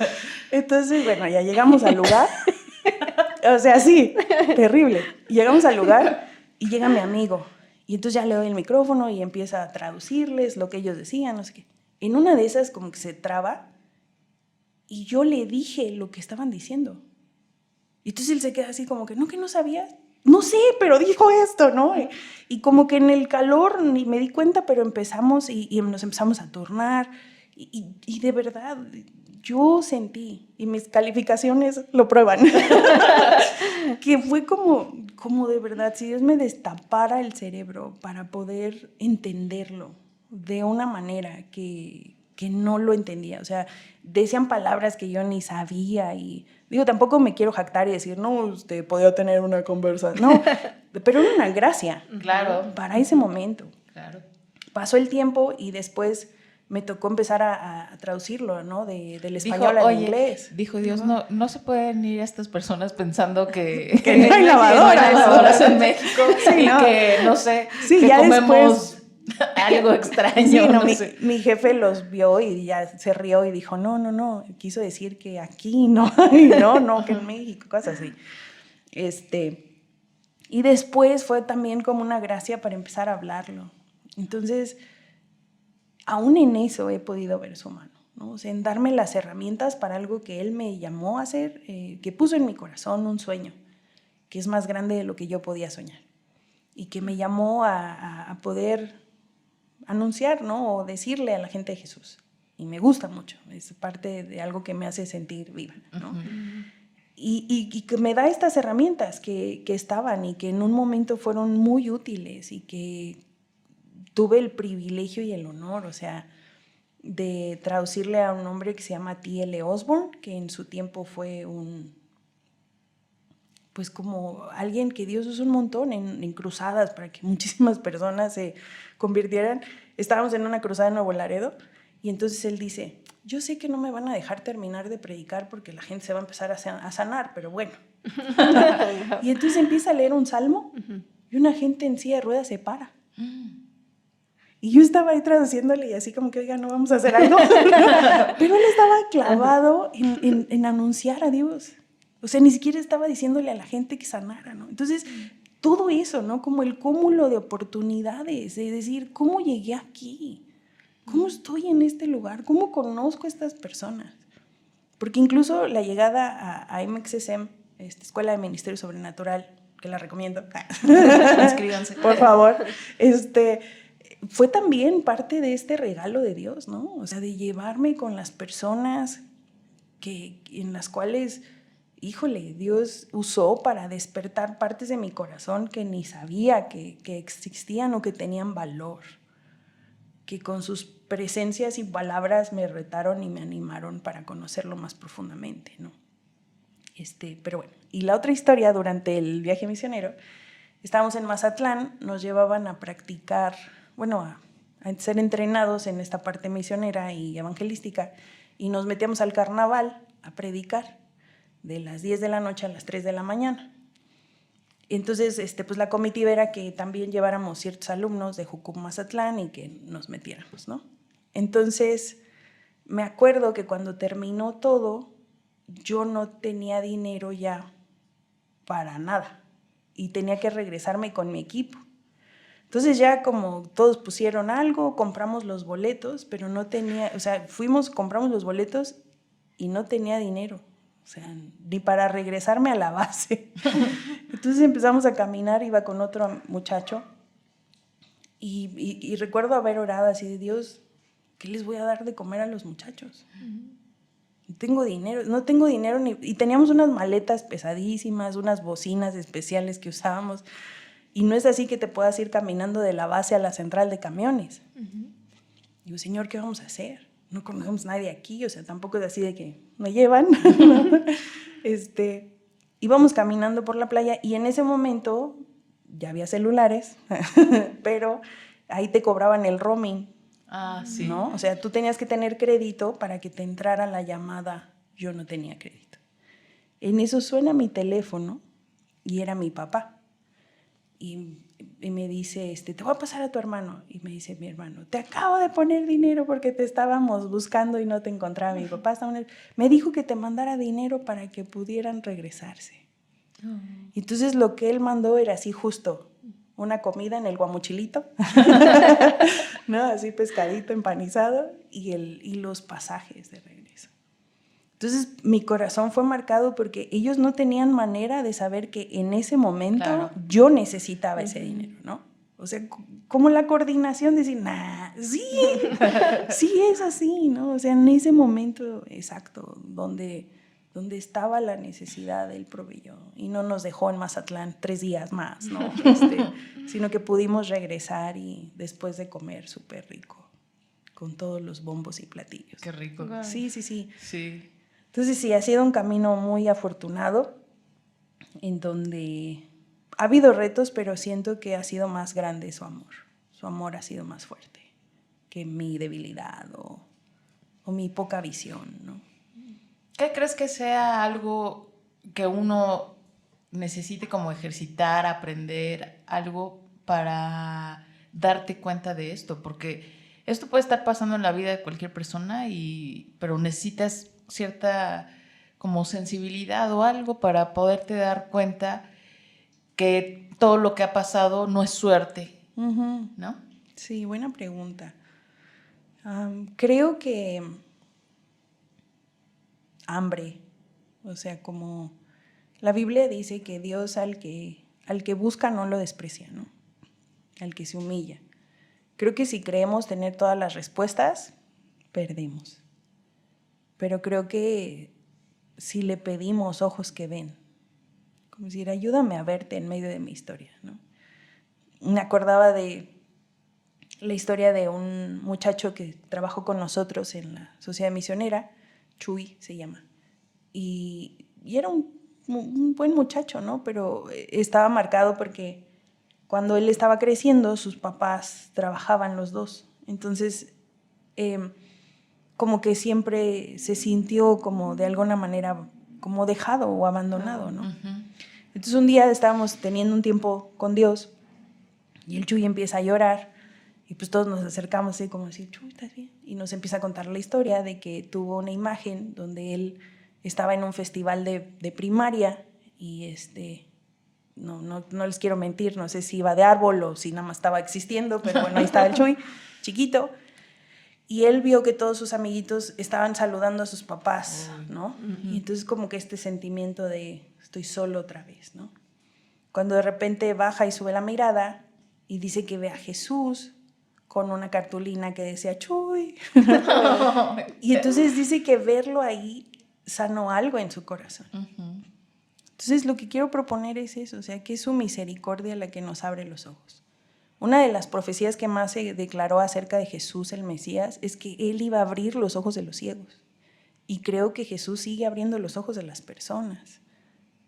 Entonces, bueno, ya llegamos al lugar. O sea, sí, terrible. Llegamos al lugar y llega mi amigo. Y entonces ya le doy el micrófono y empieza a traducirles lo que ellos decían, no sé qué. En una de esas como que se traba y yo le dije lo que estaban diciendo. Y entonces él se queda así como que no sabías. No sé, pero dijo esto, ¿no? Y como que en el calor ni me di cuenta, pero empezamos y nos empezamos a turnar Y de verdad, yo sentí, y mis calificaciones lo prueban, que fue como de verdad, si Dios me destapara el cerebro para poder entenderlo de una manera que no lo entendía. O sea, decían palabras que yo ni sabía y digo, tampoco me quiero jactar y decir, no, usted podía tener una conversación. No, pero era una gracia. Claro. Para ese momento. Claro. Pasó el tiempo y después me tocó empezar a traducirlo, ¿no? Del español al inglés. Dijo Dios, no se pueden ir estas personas pensando que no hay lavadoras en México sí, y no. que, no sé, sí, que ya comemos algo extraño. Sí, no, no sé. mi jefe los vio y ya se rió y dijo, no, quiso decir que aquí, no, que en México, cosas así. Y después fue también como una gracia para empezar a hablarlo. Entonces, aún en eso he podido ver su mano, ¿no? O sea, en darme las herramientas para algo que él me llamó a hacer, que puso en mi corazón un sueño, que es más grande de lo que yo podía soñar. Y que me llamó a poder anunciar, ¿no? O decirle a la gente de Jesús. Y me gusta mucho, es parte de algo que me hace sentir viva, ¿no? Uh-huh. Y que me da estas herramientas que estaban y que en un momento fueron muy útiles y que tuve el privilegio y el honor, o sea, de traducirle a un hombre que se llama T.L. Osborne, que en su tiempo fue pues como alguien que Dios usó un montón en cruzadas para que muchísimas personas se convirtieran. Estábamos en una cruzada en Nuevo Laredo y entonces él dice, yo sé que no me van a dejar terminar de predicar porque la gente se va a empezar a sanar, pero bueno. Y entonces empieza a leer un salmo y una gente en silla de ruedas se para. Y yo estaba ahí traduciéndole y así como que, oiga, no vamos a hacer algo. Pero él estaba clavado en anunciar a Dios. O sea, ni siquiera estaba diciéndole a la gente que sanara, ¿no? Entonces, todo eso, ¿no? Como el cúmulo de oportunidades, de decir, ¿cómo llegué aquí? ¿Cómo estoy en este lugar? ¿Cómo conozco a estas personas? Porque incluso la llegada a MXSM, Escuela de Ministerio Sobrenatural, que la recomiendo. Inscríbanse. Por favor. Fue también parte de este regalo de Dios, ¿no? O sea, de llevarme con las personas en las cuales, híjole, Dios usó para despertar partes de mi corazón que ni sabía que existían o que tenían valor, que con sus presencias y palabras me retaron y me animaron para conocerlo más profundamente, ¿no? Pero bueno, y la otra historia, durante el viaje misionero, estábamos en Mazatlán, nos llevaban a practicar, bueno, a ser entrenados en esta parte misionera y evangelística, y nos metíamos al carnaval a predicar de las 10 de la noche a las 3 de la mañana. Entonces, pues la comitiva era que también lleváramos ciertos alumnos de Jucum Mazatlán y que nos metiéramos, ¿no? Entonces, me acuerdo que cuando terminó todo, yo no tenía dinero ya para nada y tenía que regresarme con mi equipo. Entonces ya como todos pusieron algo, compramos los boletos, pero no tenía, o sea, compramos los boletos y no tenía dinero, o sea, ni para regresarme a la base. Entonces empezamos a caminar, iba con otro muchacho y recuerdo haber orado así de Dios, ¿qué les voy a dar de comer a los muchachos? No tengo dinero y teníamos unas maletas pesadísimas, unas bocinas especiales que usábamos. Y no es así que te puedas ir caminando de la base a la central de camiones. Digo, Señor, ¿qué vamos a hacer? No conocemos a nadie aquí, o sea, tampoco es así de que me llevan. Íbamos caminando por la playa y en ese momento ya había celulares, pero ahí te cobraban el roaming. Ah, sí. ¿No? O sea, tú tenías que tener crédito para que te entrara la llamada. Yo no tenía crédito. En eso suena mi teléfono y era mi papá. Y me dice, te voy a pasar a tu hermano. Y me dice mi hermano, te acabo de poner dinero porque te estábamos buscando y no te encontraba. Mi papá me dijo que te mandara dinero para que pudieran regresarse. Entonces lo que él mandó era así justo, una comida en el guamuchilito, ¿no? Así pescadito empanizado y los pasajes de regreso. Entonces mi corazón fue marcado porque ellos no tenían manera de saber que en ese momento yo necesitaba ese dinero, ¿no? O sea, como la coordinación de decir, nah, sí, sí es así, ¿no? O sea, en ese momento exacto, donde estaba la necesidad, él proveyó. Y no nos dejó en Mazatlán 3 días más, ¿no? Sino que pudimos regresar y después de comer súper rico, con todos los bombos y platillos. Qué rico. Wow. Sí, sí, sí. Sí. Entonces sí, ha sido un camino muy afortunado en donde ha habido retos, pero siento que ha sido más grande su amor. Su amor ha sido más fuerte que mi debilidad o mi poca visión, ¿no? ¿Qué crees que sea algo que uno necesite como ejercitar, aprender, algo para darte cuenta de esto? Porque esto puede estar pasando en la vida de cualquier persona, pero necesitas cierta como sensibilidad o algo para poderte dar cuenta que todo lo que ha pasado no es suerte, ¿no? Sí, buena pregunta. Creo que hambre, o sea, como la Biblia dice que Dios al que busca no lo desprecia, ¿no? Al que se humilla. Creo que si creemos tener todas las respuestas, perdemos. Pero creo que si le pedimos ojos que ven, como decir, ayúdame a verte en medio de mi historia, ¿no? Me acordaba de la historia de un muchacho que trabajó con nosotros en la sociedad misionera, Chuy se llama, y era un buen muchacho, ¿no? Pero estaba marcado porque cuando él estaba creciendo, sus papás trabajaban los dos, entonces como que siempre se sintió como de alguna manera como dejado o abandonado, ¿no? Entonces un día estábamos teniendo un tiempo con Dios y el Chuy empieza a llorar y pues todos nos acercamos así como decir, Chuy, ¿estás bien? Y nos empieza a contar la historia de que tuvo una imagen donde él estaba en un festival de primaria y no les quiero mentir, no sé si iba de árbol o si nada más estaba existiendo, pero bueno, ahí estaba el Chuy, chiquito. Y él vio que todos sus amiguitos estaban saludando a sus papás, ¿no? Y entonces como que este sentimiento de estoy solo otra vez, ¿no? Cuando de repente baja y sube la mirada y dice que ve a Jesús con una cartulina que decía Chuy. Y entonces dice que verlo ahí sanó algo en su corazón. Entonces lo que quiero proponer es eso, o sea, que es su misericordia la que nos abre los ojos. Una de las profecías que más se declaró acerca de Jesús, el Mesías, es que Él iba a abrir los ojos de los ciegos. Y creo que Jesús sigue abriendo los ojos de las personas.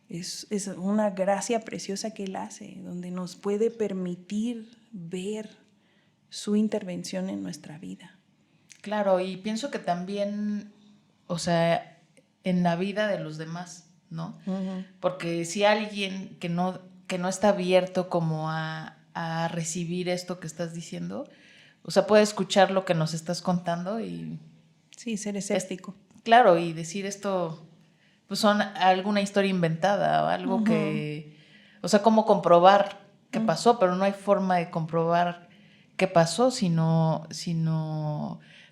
Es una gracia preciosa que Él hace, donde nos puede permitir ver su intervención en nuestra vida. Claro, y pienso que también, o sea, en la vida de los demás, ¿no? Porque si alguien que no está abierto como a recibir esto que estás diciendo, o sea, puede escuchar lo que nos estás contando y... Sí, ser escéptico. Claro, y decir esto, pues son alguna historia inventada o algo que... O sea, cómo comprobar qué pasó, pero no hay forma de comprobar qué pasó, sino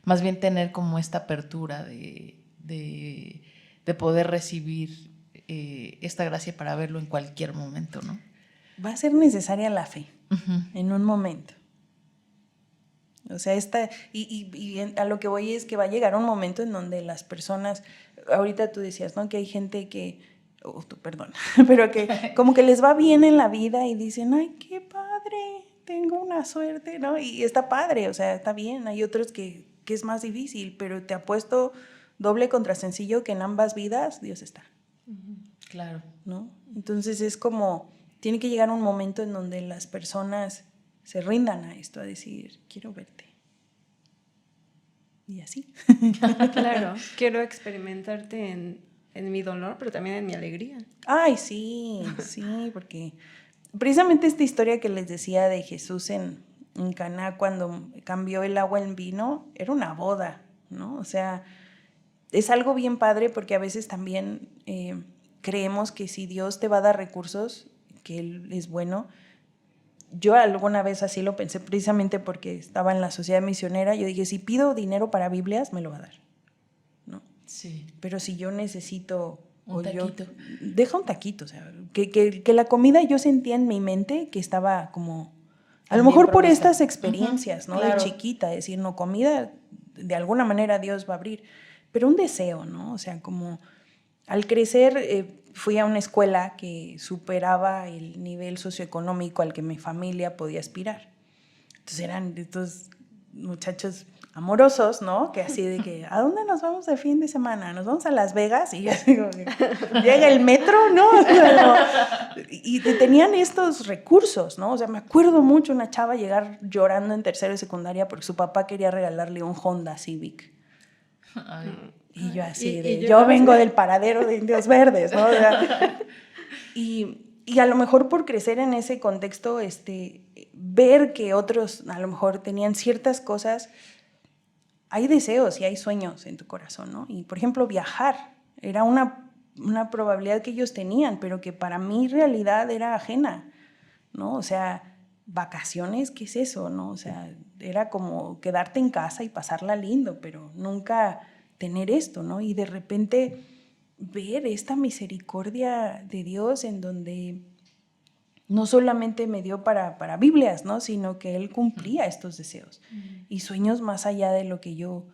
más bien tener como esta apertura de poder recibir esta gracia para verlo en cualquier momento, ¿no? Va a ser necesaria la fe en un momento. O sea, y a lo que voy es que va a llegar un momento en donde las personas, ahorita tú decías, ¿no? Que hay gente que, perdón, pero que como que les va bien en la vida y dicen, ay, qué padre, tengo una suerte, ¿no? Y está padre, o sea, está bien. Hay otros que es más difícil, pero te apuesto doble contra sencillo que en ambas vidas Dios está. Claro. ¿No? Entonces es como, tiene que llegar un momento en donde las personas se rindan a esto, a decir, quiero verte. Y así. Claro, quiero experimentarte en mi dolor, pero también en mi alegría. Ay, sí, sí, porque precisamente esta historia que les decía de Jesús en Caná cuando cambió el agua en vino, era una boda, ¿no? O sea, es algo bien padre porque a veces también creemos que si Dios te va a dar recursos, que Él es bueno. Yo alguna vez así lo pensé precisamente porque estaba en la sociedad misionera. Yo dije, si pido dinero para Biblias, me lo va a dar, ¿no? Sí. Pero si yo necesito... Un taquito. Deja un taquito, o sea, que la comida yo sentía en mi mente que estaba como A lo mejor por estas experiencias, ¿no? Claro. De chiquita, decir, no, comida, de alguna manera Dios va a abrir, pero un deseo, ¿no? O sea, como al crecer fui a una escuela que superaba el nivel socioeconómico al que mi familia podía aspirar. Entonces eran estos muchachos amorosos, ¿no? Que así de que, ¿a dónde nos vamos de fin de semana? ¿Nos vamos a Las Vegas? Y yo digo, ¿llega el metro? ¿No? Y tenían estos recursos, ¿no? O sea, me acuerdo mucho una chava llegar llorando en tercero de secundaria porque su papá quería regalarle un Honda Civic. Ay. Y yo así de, yo vengo del paradero de Indios Verdes, ¿no? O sea, y a lo mejor por crecer en ese contexto, ver que otros a lo mejor tenían ciertas cosas, hay deseos y hay sueños en tu corazón, ¿no? Y por ejemplo, viajar era una probabilidad que ellos tenían, pero que para mi realidad era ajena, ¿no? O sea, vacaciones, ¿qué es eso, no? O sea, era como quedarte en casa y pasarla lindo, pero nunca tener esto, ¿no? Y de repente ver esta misericordia de Dios en donde no solamente me dio para Biblias, ¿no? Sino que Él cumplía estos deseos y sueños más allá de lo que yo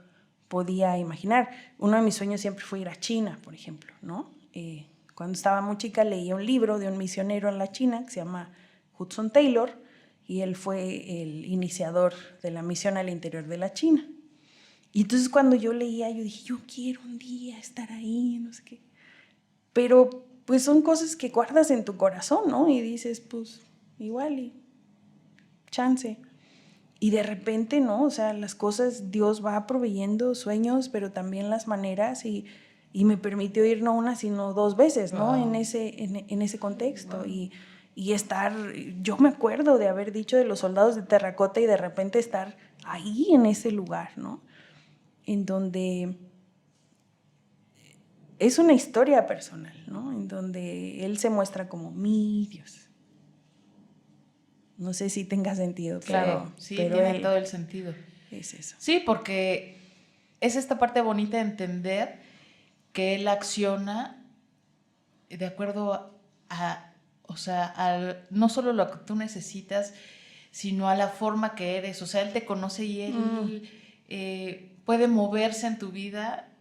podía imaginar. Uno de mis sueños siempre fue ir a China, por ejemplo, ¿no? Cuando estaba muy chica leía un libro de un misionero en la China que se llama Hudson Taylor, y él fue el iniciador de la misión al interior de la China. Y entonces cuando yo leía, yo dije, yo quiero un día estar ahí, no sé qué. Pero pues son cosas que guardas en tu corazón, ¿no? Y dices, pues igual y chance. Y de repente, ¿no? O sea, las cosas, Dios va proveyendo sueños, pero también las maneras, y me permitió ir no una, sino 2 veces, ¿no? Wow. En ese contexto. Wow. Y estar, yo me acuerdo de haber dicho de los soldados de terracota y de repente estar ahí en ese lugar, ¿no? En donde es una historia personal, ¿no? En donde Él se muestra como mi Dios. No sé si tenga sentido, claro, sí, pero tiene todo el sentido. Es eso. Sí, porque es esta parte bonita de entender que Él acciona de acuerdo o sea, no solo lo que tú necesitas, sino a la forma que eres. O sea, Él te conoce y Él puede moverse en tu vida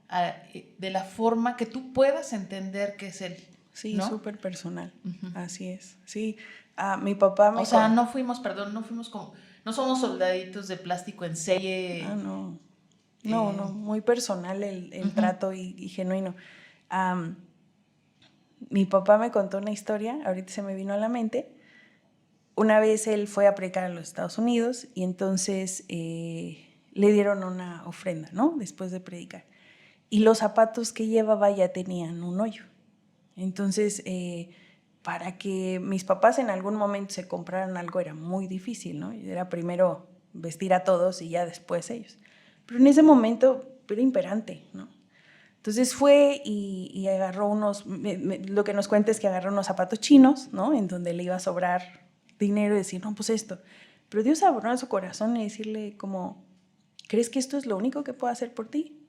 de la forma que tú puedas entender que es Él. Sí, ¿no? Súper personal. Uh-huh. Así es. Sí, mi papá me... O sea, no somos soldaditos de plástico en serie. No, muy personal el uh-huh. trato y genuino. Mi papá me contó una historia, ahorita se me vino a la mente. Una vez él fue a predicar a los Estados Unidos y entonces le dieron una ofrenda, ¿no? Después de predicar. Y los zapatos que llevaba ya tenían un hoyo. Entonces, para que mis papás en algún momento se compraran algo era muy difícil, ¿no? Era primero vestir a todos y ya después ellos. Pero en ese momento era imperante, ¿no? Entonces fue y agarró lo que nos cuenta es que agarró unos zapatos chinos, ¿no? En donde le iba a sobrar dinero y decir, no, pues esto. Pero Dios abrió en su corazón y decirle como, ¿crees que esto es lo único que puedo hacer por ti?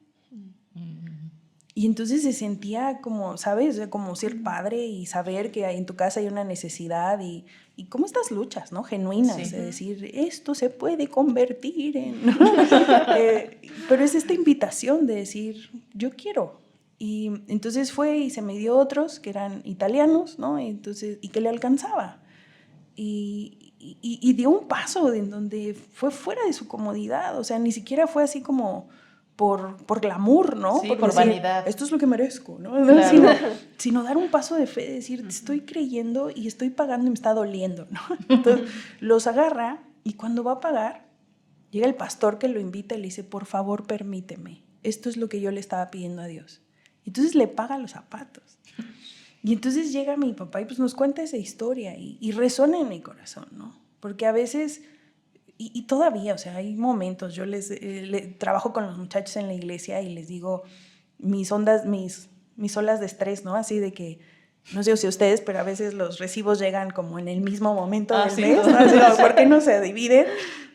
Y entonces se sentía como, ¿sabes? Como ser padre y saber que en tu casa hay una necesidad y como estas luchas, ¿no? Genuinas, sí. De decir, esto se puede convertir en... ¿no? Pero es esta invitación de decir, yo quiero. Y entonces fue y se me dio otros que eran italianos, ¿no? Y que le alcanzaba. Y dio un paso en donde fue fuera de su comodidad, o sea, ni siquiera fue así como... Por glamour, ¿no? Sí, por decir, vanidad. Esto es lo que merezco, ¿no? Claro. Sino dar un paso de fe, decir, te estoy creyendo y estoy pagando y me está doliendo, ¿no? Entonces, los agarra y cuando va a pagar, llega el pastor que lo invita y le dice, por favor, permíteme. Esto es lo que yo le estaba pidiendo a Dios. Y entonces le paga los zapatos. Y entonces llega mi papá y pues nos cuenta esa historia y resuena en mi corazón, ¿no? Porque a veces... Y todavía, o sea, hay momentos, yo trabajo con los muchachos en la iglesia y les digo mis olas de estrés, ¿no? Así de que, no sé si ustedes, pero a veces los recibos llegan como en el mismo momento del mes, ¿no? Así, ¿por qué no se dividen?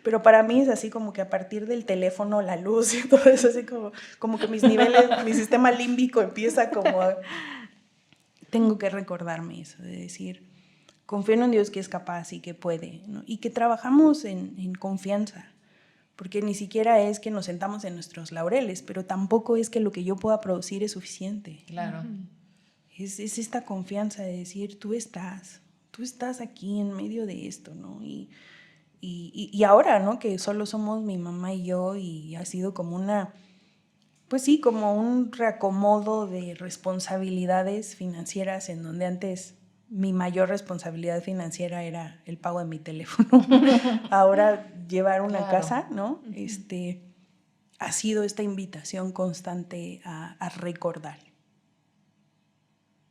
Pero para mí es así como que a partir del teléfono, la luz y todo eso, así como que mis niveles, mi sistema límbico empieza como... Tengo que recordarme eso, de decir... confío en un Dios que es capaz y que puede, ¿no? Y que trabajamos en confianza, porque ni siquiera es que nos sentamos en nuestros laureles, pero tampoco es que lo que yo pueda producir es suficiente. Claro. Es esta confianza de decir, tú estás aquí en medio de esto, ¿no? Y ahora, ¿no? Que solo somos mi mamá y yo, y ha sido como pues sí, como un reacomodo de responsabilidades financieras, en donde antes mi mayor responsabilidad financiera era el pago de mi teléfono. Ahora llevar una casa, ¿no? Ha sido esta invitación constante a recordar.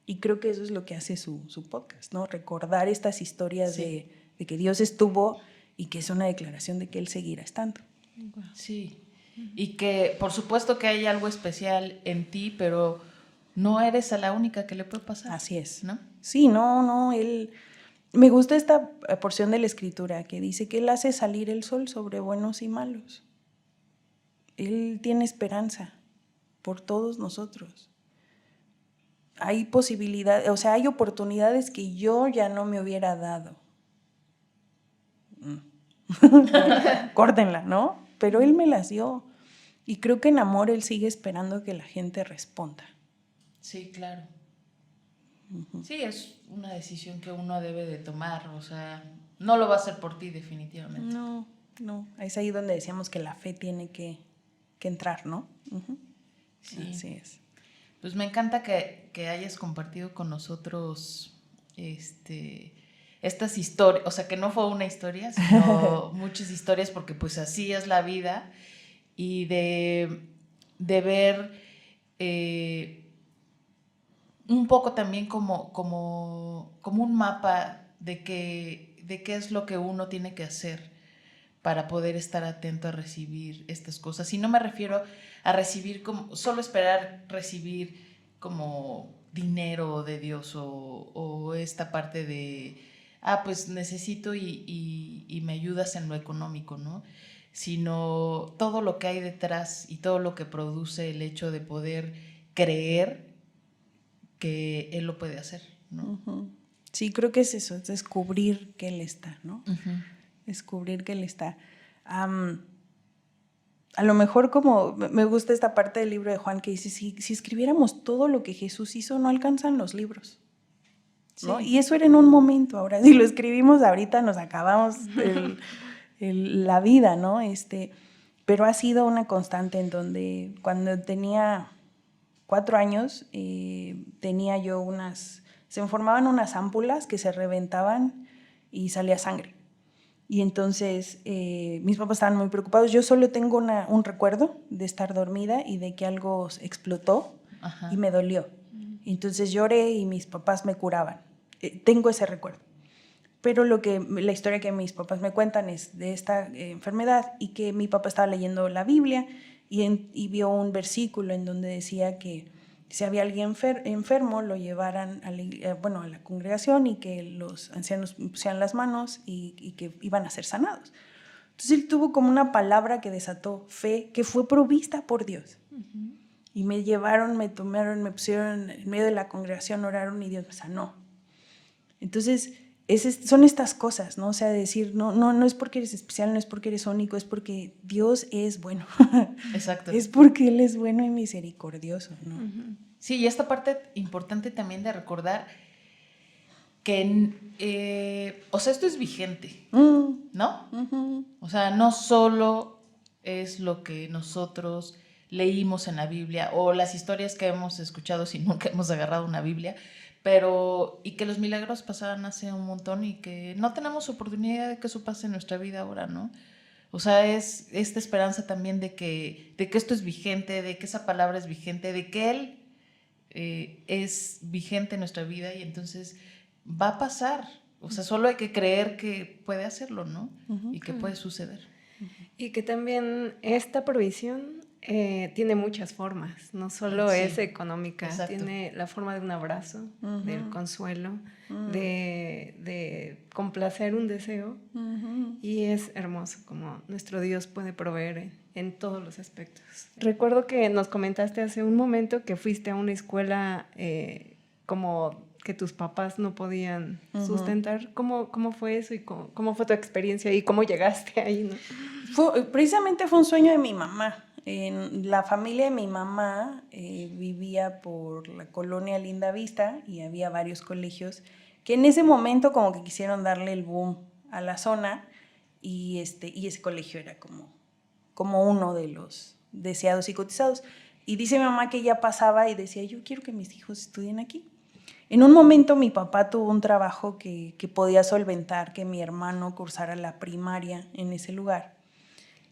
Y creo que eso es lo que hace su podcast, ¿no? Recordar estas historias de que Dios estuvo y que es una declaración de que Él seguirá estando. Sí, y que por supuesto que hay algo especial en ti, pero no eres a la única que le puede pasar. Así es. ¿No? Sí, no, Él... Me gusta esta porción de la Escritura que dice que Él hace salir el sol sobre buenos y malos. Él tiene esperanza por todos nosotros. Hay posibilidades, o sea, hay oportunidades que yo ya no me hubiera dado. Córtenla, ¿no? Pero Él me las dio. Y creo que en amor Él sigue esperando que la gente responda. Sí, claro. Sí, es una decisión que uno debe de tomar, o sea, no lo va a hacer por ti definitivamente. No, es ahí donde decíamos que la fe tiene que entrar, ¿no? Sí. Así es. Pues me encanta que hayas compartido con nosotros estas historias, o sea, que no fue una historia, sino muchas historias, porque pues así es la vida, y de ver un poco también como un mapa de qué es lo que uno tiene que hacer para poder estar atento a recibir estas cosas. Y no me refiero a recibir como, solo esperar recibir como dinero de Dios o esta parte de, pues necesito y me ayudas en lo económico, ¿no? Sino todo lo que hay detrás y todo lo que produce el hecho de poder creer que Él lo puede hacer, ¿no? Sí, creo que es eso, es descubrir que Él está, ¿no? Descubrir que Él está. A lo mejor, como me gusta esta parte del libro de Juan que dice, si escribiéramos todo lo que Jesús hizo, no alcanzan los libros, ¿no? Sí. Y eso era en un momento. Ahora, si lo escribimos ahorita, nos acabamos la vida, ¿no? Pero ha sido una constante en donde cuando tenía 4 años, tenía yo se me formaban unas ámpulas que se reventaban y salía sangre. Y entonces mis papás estaban muy preocupados. Yo solo tengo un recuerdo de estar dormida y de que algo explotó. Ajá. Y me dolió. Entonces lloré y mis papás me curaban. Tengo ese recuerdo. Pero la historia que mis papás me cuentan es de esta enfermedad, y que mi papá estaba leyendo la Biblia y vio un versículo en donde decía que si había alguien enfermo, lo llevaran a la congregación, y que los ancianos pusieran las manos y que iban a ser sanados. Entonces él tuvo como una palabra que desató fe, que fue provista por Dios. Uh-huh. Y me llevaron, me tomaron, me pusieron en medio de la congregación, oraron y Dios me sanó. Entonces son estas cosas, ¿no? O sea, decir, no es porque eres especial, no es porque eres único, es porque Dios es bueno. Exacto. Es porque Él es bueno y misericordioso, ¿no? Uh-huh. Sí, y esta parte importante también de recordar que, o sea, esto es vigente, ¿no? Uh-huh. O sea, no solo es lo que nosotros leímos en la Biblia o las historias que hemos escuchado si nunca hemos agarrado una Biblia, y que los milagros pasaban hace un montón y que no tenemos oportunidad de que eso pase en nuestra vida ahora, ¿no? O sea, es esta esperanza también de que esto es vigente, de que esa palabra es vigente, de que Él es vigente en nuestra vida, y entonces va a pasar. O sea, solo hay que creer que puede hacerlo, ¿no? Uh-huh. Y que puede suceder. Y que también esta provisión tiene muchas formas, no solo es económica. Exacto. Tiene la forma de un abrazo, uh-huh, del consuelo, uh-huh, de complacer un deseo, uh-huh, y es hermoso como nuestro Dios puede proveer en todos los aspectos. Recuerdo que nos comentaste hace un momento que fuiste a una escuela como que tus papás no podían sustentar. ¿Cómo fue eso y cómo fue tu experiencia y cómo llegaste ahí, ¿no? Precisamente fue un sueño de mi mamá. La familia de mi mamá vivía por la colonia Linda Vista y había varios colegios que en ese momento como que quisieron darle el boom a la zona y ese colegio era como uno de los deseados y cotizados. Y dice mi mamá que ella pasaba y decía, yo quiero que mis hijos estudien aquí. En un momento mi papá tuvo un trabajo que podía solventar que mi hermano cursara la primaria en ese lugar.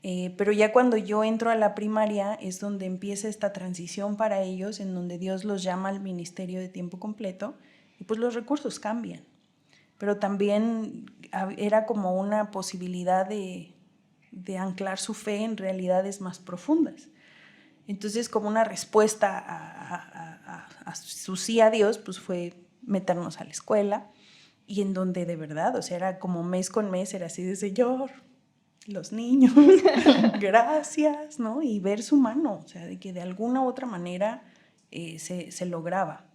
Pero ya cuando yo entro a la primaria es donde empieza esta transición para ellos, en donde Dios los llama al ministerio de tiempo completo y pues los recursos cambian. Pero también era como una posibilidad de anclar su fe en realidades más profundas. Entonces, como una respuesta a su sí a Dios, pues fue meternos a la escuela y en donde de verdad, o sea, era como mes con mes, era así de Señor, los niños, gracias, ¿no? Y ver su mano, o sea, de que de alguna u otra manera se lograba.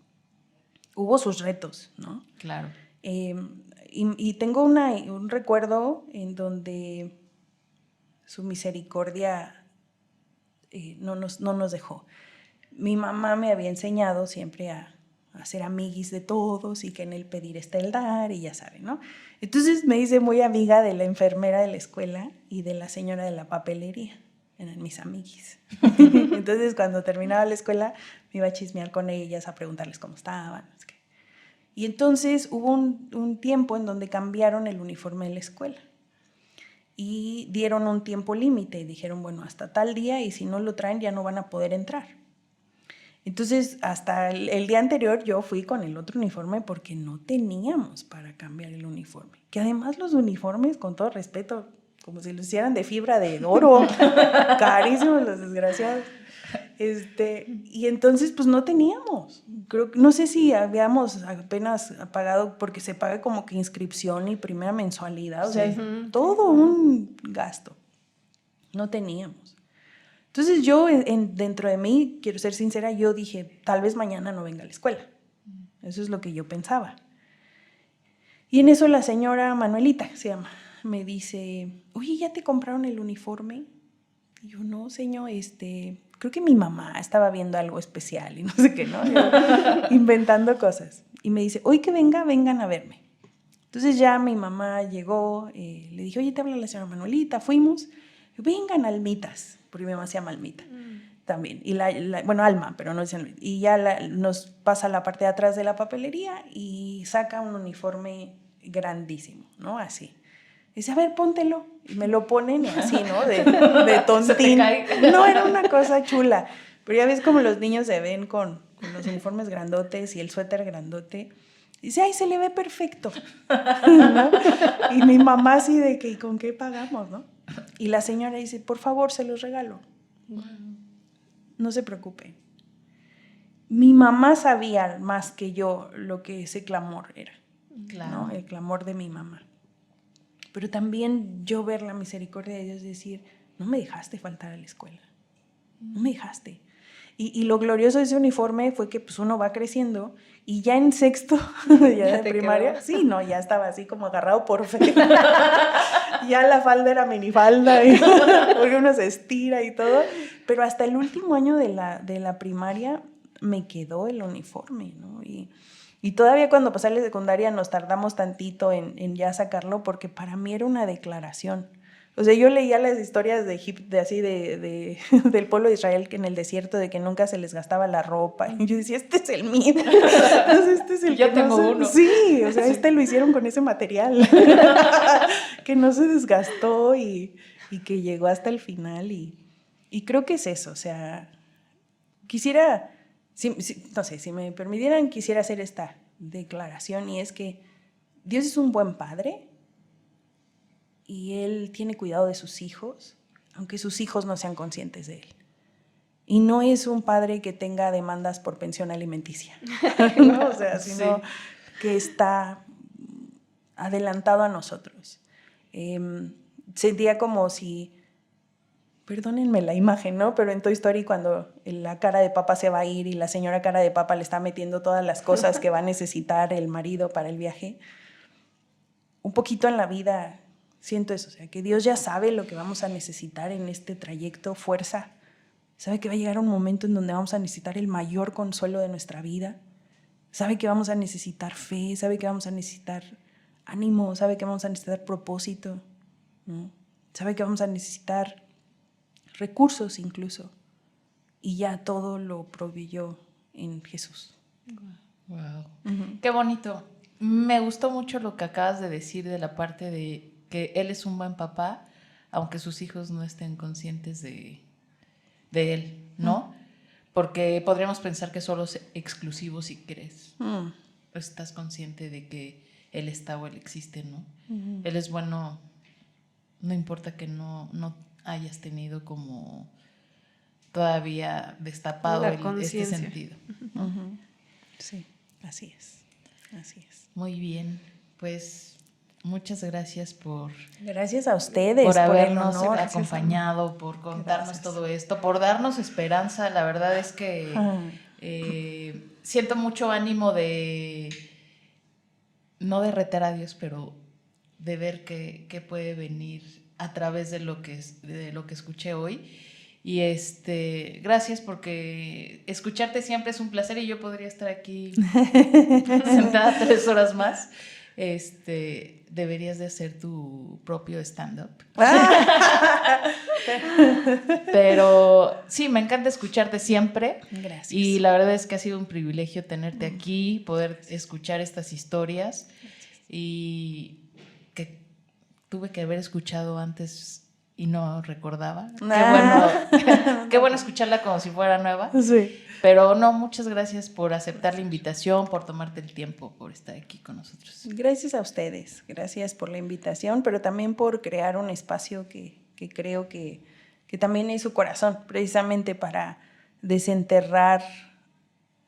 Hubo sus retos, ¿no? Claro. Y tengo un recuerdo en donde su misericordia no nos dejó. Mi mamá me había enseñado siempre a ser amiguis de todos y que en el pedir está el dar y ya saben, ¿no? Entonces me hice muy amiga de la enfermera de la escuela y de la señora de la papelería. Eran mis amiguis. Entonces cuando terminaba la escuela me iba a chismear con ellas, a preguntarles cómo estaban. Y entonces hubo un tiempo en donde cambiaron el uniforme de la escuela. Y dieron un tiempo límite y dijeron, bueno, hasta tal día y si no lo traen ya no van a poder entrar. Entonces, hasta el día anterior yo fui con el otro uniforme porque no teníamos para cambiar el uniforme. Que además los uniformes, con todo respeto, como si los hicieran de fibra de oro, carísimos los desgraciados. Y entonces, pues no teníamos. No sé si habíamos apenas pagado, porque se paga como que inscripción y primera mensualidad, o sea, es todo un gasto. No teníamos. Entonces yo, dentro de mí, quiero ser sincera, yo dije, tal vez mañana no venga a la escuela. Eso es lo que yo pensaba. Y en eso la señora Manuelita, se llama, me dice, oye, ¿ya te compraron el uniforme? Y yo, no, señor, creo que mi mamá estaba viendo algo especial y no sé qué, ¿no? Yo, inventando cosas. Y me dice, hoy que vengan a verme. Entonces ya mi mamá llegó, le dije, oye, te habla la señora Manuelita, fuimos, vengan Almitas, porque mi mamá se llama Almita también. Y bueno, Alma, pero no dice Almita. Y ya nos pasa a la parte de atrás de la papelería y saca un uniforme grandísimo, ¿no? Así. Dice, a ver, póntelo. Y me lo ponen así, ¿no? De tontín. No, era una cosa chula. Pero ya ves como los niños se ven con los uniformes grandotes y el suéter grandote. Dice, ay, se le ve perfecto. ¿No? Y mi mamá así de que, ¿con qué pagamos, no? Y la señora dice, por favor, se los regalo. No se preocupe. Mi mamá sabía más que yo lo que ese clamor era. Claro. ¿No? El clamor de mi mamá. Pero también yo ver la misericordia de Dios, decir, no me dejaste faltar a la escuela, no me dejaste. Y lo glorioso de ese uniforme fue que pues uno va creciendo y ya en sexto, ya de primaria, quedó. Sí, no, ya estaba así como agarrado por fe. Ya la falda era minifalda, porque uno se estira y todo. Pero hasta el último año de la primaria me quedó el uniforme, ¿no? Y todavía cuando pasé a la secundaria nos tardamos tantito en ya sacarlo porque para mí era una declaración. O sea, yo leía las historias de Egipto, del pueblo de Israel que en el desierto, de que nunca se les gastaba la ropa. Y yo decía, este es el mío. Entonces, este es el yo tengo uno. Sí, o sea, lo hicieron con ese material. Que no se desgastó y que llegó hasta el final. Y creo que es eso, o sea, quisiera... no sé, si me permitieran, quisiera hacer esta declaración y es que Dios es un buen padre y Él tiene cuidado de sus hijos, aunque sus hijos no sean conscientes de Él. Y no es un padre que tenga demandas por pensión alimenticia, ¿no? O sea, sino que está adelantado a nosotros. Sentía como si perdónenme la imagen, ¿no? Pero en Toy Story cuando la cara de papa se va a ir y la señora cara de papa le está metiendo todas las cosas que va a necesitar el marido para el viaje, un poquito en la vida siento eso, o sea, que Dios ya sabe lo que vamos a necesitar en este trayecto, fuerza, sabe que va a llegar un momento en donde vamos a necesitar el mayor consuelo de nuestra vida, sabe que vamos a necesitar fe, sabe que vamos a necesitar ánimo, sabe que vamos a necesitar propósito, ¿no? Sabe que vamos a necesitar recursos incluso, y ya todo lo proveyó en Jesús. Wow. Qué bonito. Me gustó mucho lo que acabas de decir de la parte de que él es un buen papá, aunque sus hijos no estén conscientes de él, ¿no? Porque podríamos pensar que solo es exclusivo si crees. Estás consciente de que él está o él existe, ¿no? Él es bueno, no importa que no hayas tenido como todavía destapado este sentido. Sí, así es. Muy bien, pues muchas gracias Gracias a ustedes por habernos el honor, acompañado, por contarnos todo esto, por darnos esperanza. La verdad es que siento mucho ánimo no de retar a Dios, pero de ver qué puede venir a través de lo que escuché hoy. Y gracias, porque escucharte siempre es un placer y yo podría estar aquí sentada 3 horas más. Deberías de hacer tu propio stand-up. Pero sí, me encanta escucharte siempre. Gracias. Y la verdad es que ha sido un privilegio tenerte aquí, poder escuchar estas historias. Y que tuve que haber escuchado antes y no recordaba. Qué bueno escucharla como si fuera nueva. Sí. Pero no, muchas gracias por aceptar la invitación, por tomarte el tiempo, por estar aquí con nosotros. Gracias a ustedes, gracias por la invitación, pero también por crear un espacio que creo que también es su corazón, precisamente para desenterrar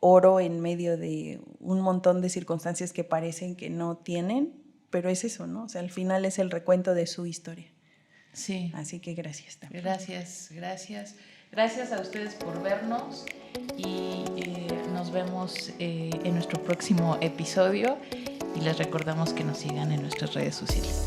oro en medio de un montón de circunstancias que parecen que no tienen, pero es eso, ¿no? O sea, al final es el recuento de su historia. Sí. Así que gracias también. Gracias. Gracias a ustedes por vernos y nos vemos en nuestro próximo episodio y les recordamos que nos sigan en nuestras redes sociales.